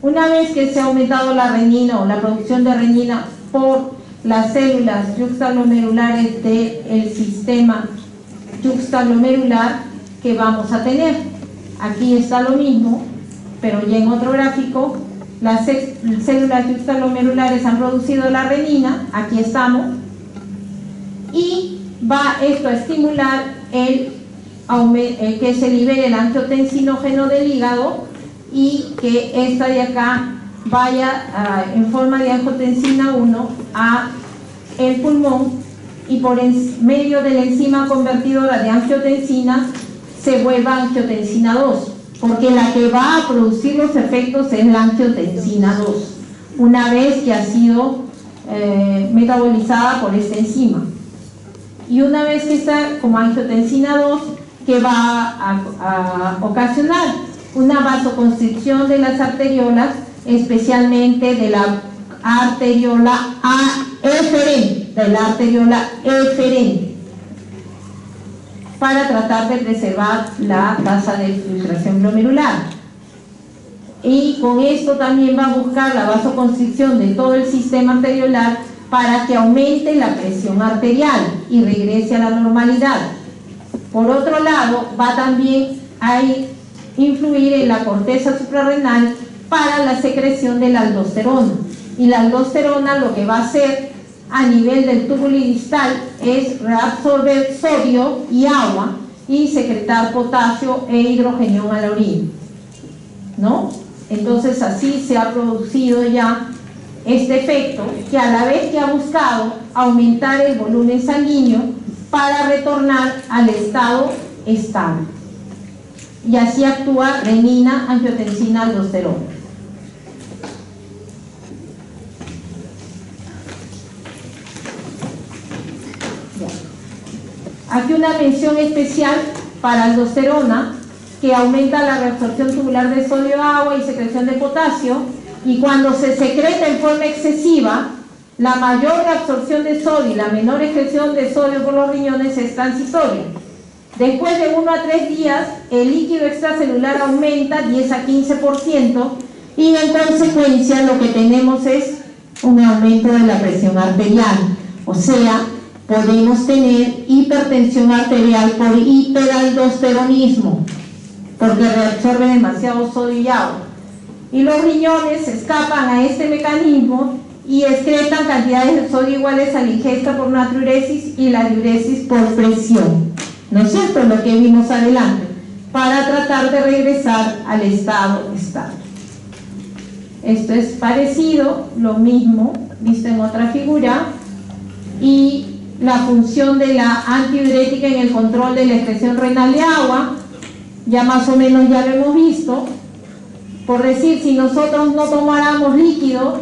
Una vez que se ha aumentado la renina o la producción de renina por las células yuxtaglomerulares del sistema yuxtaglomerular, que vamos a tener. Aquí está lo mismo, pero ya en otro gráfico. Las células yuxtaglomerulares han producido la renina, aquí estamos, y va esto a estimular que se libere el angiotensinógeno del hígado y que esta de acá vaya en forma de angiotensina 1 a el pulmón, y por medio de la enzima convertidora de angiotensina se vuelva angiotensina 2, porque la que va a producir los efectos es la angiotensina 2, una vez que ha sido metabolizada por esta enzima. Y una vez que está como angiotensina 2, que va a ocasionar una vasoconstricción de las arteriolas, especialmente de la arteriola eferente, para tratar de preservar la tasa de filtración glomerular. Y con esto también va a buscar la vasoconstricción de todo el sistema arteriolar para que aumente la presión arterial y regrese a la normalidad. Por otro lado, va también a influir en la corteza suprarrenal para la secreción de la aldosterona. Y la aldosterona lo que va a hacer a nivel del túbulo distal es reabsorber sodio y agua y secretar potasio e hidrogenión a la orina, ¿no? Entonces así se ha producido ya este efecto, que a la vez que ha buscado aumentar el volumen sanguíneo para retornar al estado estable. Y así actúa renina, angiotensina, aldosterona. Aquí una mención especial para aldosterona, que aumenta la reabsorción tubular de sodio, agua y secreción de potasio, y cuando se secreta en forma excesiva, la mayor reabsorción de sodio y la menor excreción de sodio por los riñones es transitoria. Después de 1 a 3 días, el líquido extracelular aumenta 10 a 15%, y en consecuencia lo que tenemos es un aumento de la presión arterial. O sea, podemos tener hipertensión arterial por hiperaldosteronismo, porque reabsorbe demasiado sodio y agua. Y los riñones escapan a este mecanismo y excretan cantidades de sodio iguales a la ingesta por natriuresis y la diuresis por presión. ¿No es cierto? Lo que vimos adelante, para tratar de regresar al estado estable. Esto es parecido, lo mismo, visto en otra figura, y la función de la antidiurética en el control de la excreción renal de agua, ya más o menos ya lo hemos visto. Por decir, si nosotros no tomáramos líquido,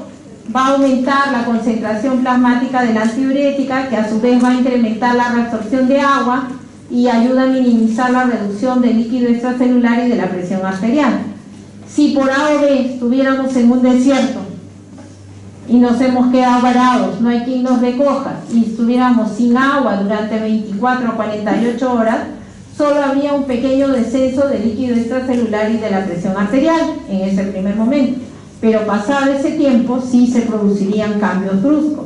va a aumentar la concentración plasmática de la antidiurética, que a su vez va a incrementar la reabsorción de agua y ayuda a minimizar la reducción del líquido extracelular y de la presión arterial. Si por A o B estuviéramos en un desierto y nos hemos quedado varados, no hay quien nos recoja, y estuviéramos sin agua durante 24 o 48 horas, solo habría un pequeño descenso del líquido extracelular y de la presión arterial en ese primer momento, pero pasado ese tiempo sí se producirían cambios bruscos.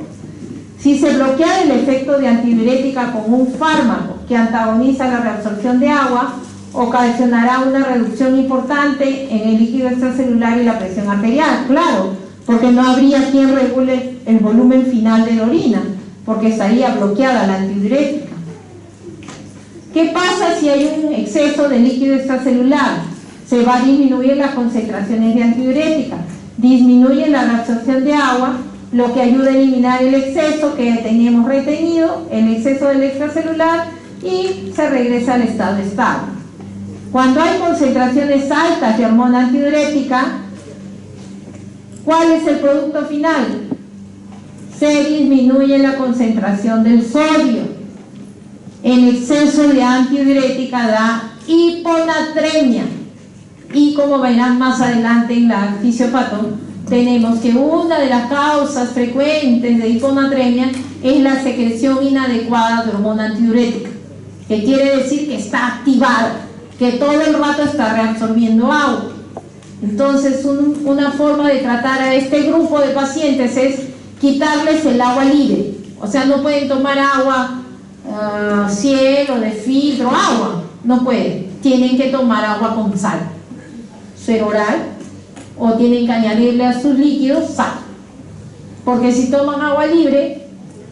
Si se bloquea el efecto de antidiurética con un fármaco que antagoniza la reabsorción de agua, ocasionará una reducción importante en el líquido extracelular y la presión arterial, claro, porque no habría quien regule el volumen final de la orina, porque estaría bloqueada la antidiurética. ¿Qué pasa si hay un exceso de líquido extracelular? Se va a disminuir las concentraciones de antidiurética, disminuye la reabsorción de agua, lo que ayuda a eliminar el exceso que teníamos retenido, el exceso del extracelular, y se regresa al estado estable. Cuando hay concentraciones altas de hormona antidiurética, ¿cuál es el producto final? se disminuye la concentración del sodio. El exceso de antidiurética da hiponatremia. Y como verán más adelante en la fisiopato, tenemos que una de las causas frecuentes de hiponatremia es la secreción inadecuada de hormona antidiurética, que quiere decir que está activada, que todo el rato está reabsorbiendo agua. Entonces, una forma de tratar a este grupo de pacientes es quitarles el agua libre. O sea, no pueden tomar agua cielo, de filtro, agua. No pueden. Tienen que tomar agua con sal, ser oral, o tienen que añadirle a sus líquidos sal. Porque si toman agua libre,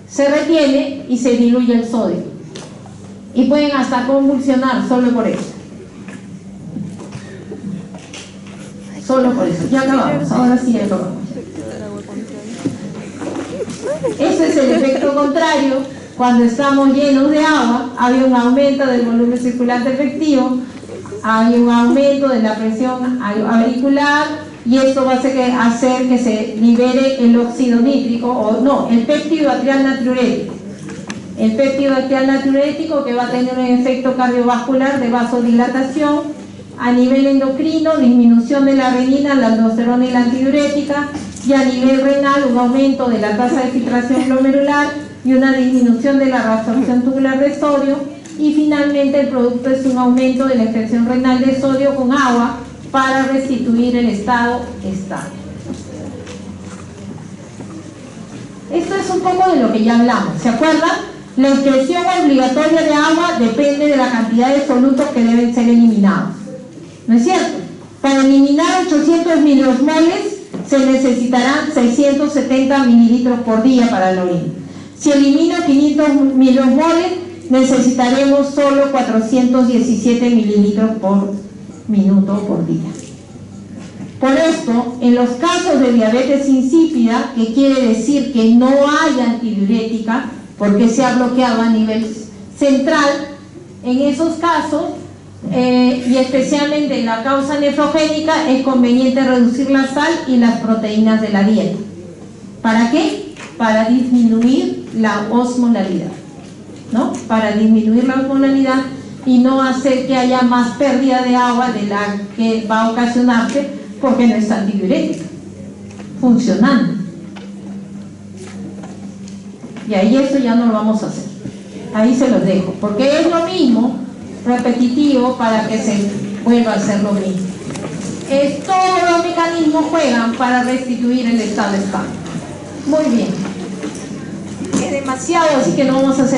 se retiene y se diluye el sodio. Y pueden hasta convulsionar solo por eso. Solo por eso. Ya acabamos. Ahora sí ya acabamos. Ese es el efecto contrario. Cuando estamos llenos de agua, hay un aumento del volumen circulante efectivo, hay un aumento de la presión auricular, y esto va a hacer que se libere el óxido nítrico, o no, el péptido atrial natriurético. El péptido atrial natriurético, que va a tener un efecto cardiovascular de vasodilatación, a nivel endocrino, disminución de la renina, la aldosterona y la antidiurética, y a nivel renal, un aumento de la tasa de filtración glomerular y una disminución de la reabsorción tubular de sodio, y finalmente el producto es un aumento de la excreción renal de sodio con agua para restituir el estado estable. Esto es un poco de lo que ya hablamos, ¿se acuerdan? La excreción obligatoria de agua depende de la cantidad de solutos que deben ser eliminados, ¿no es cierto? Para eliminar 800 milimoles se necesitarán 670 mililitros por día para la orina. Si elimino 500 milimoles, necesitaremos solo 417 mililitros por minuto por día. Por esto, en los casos de diabetes insípida, que quiere decir que no hay antidiurética, porque se ha bloqueado a nivel central, en esos casos, y especialmente en la causa nefrogénica, es conveniente reducir la sal y las proteínas de la dieta. ¿Para qué? Para disminuir la osmolalidad, ¿no? Para disminuir la osmolalidad y no hacer que haya más pérdida de agua de la que va a ocasionarse porque no es antidiurética funcionando. Y ahí eso ya no lo vamos a hacer. Ahí se los dejo, porque es lo mismo, repetitivo, para que se vuelva a hacer lo mismo. Todos los mecanismos juegan para restituir el estado estable. Muy bien. Es demasiado, así que no vamos a hacer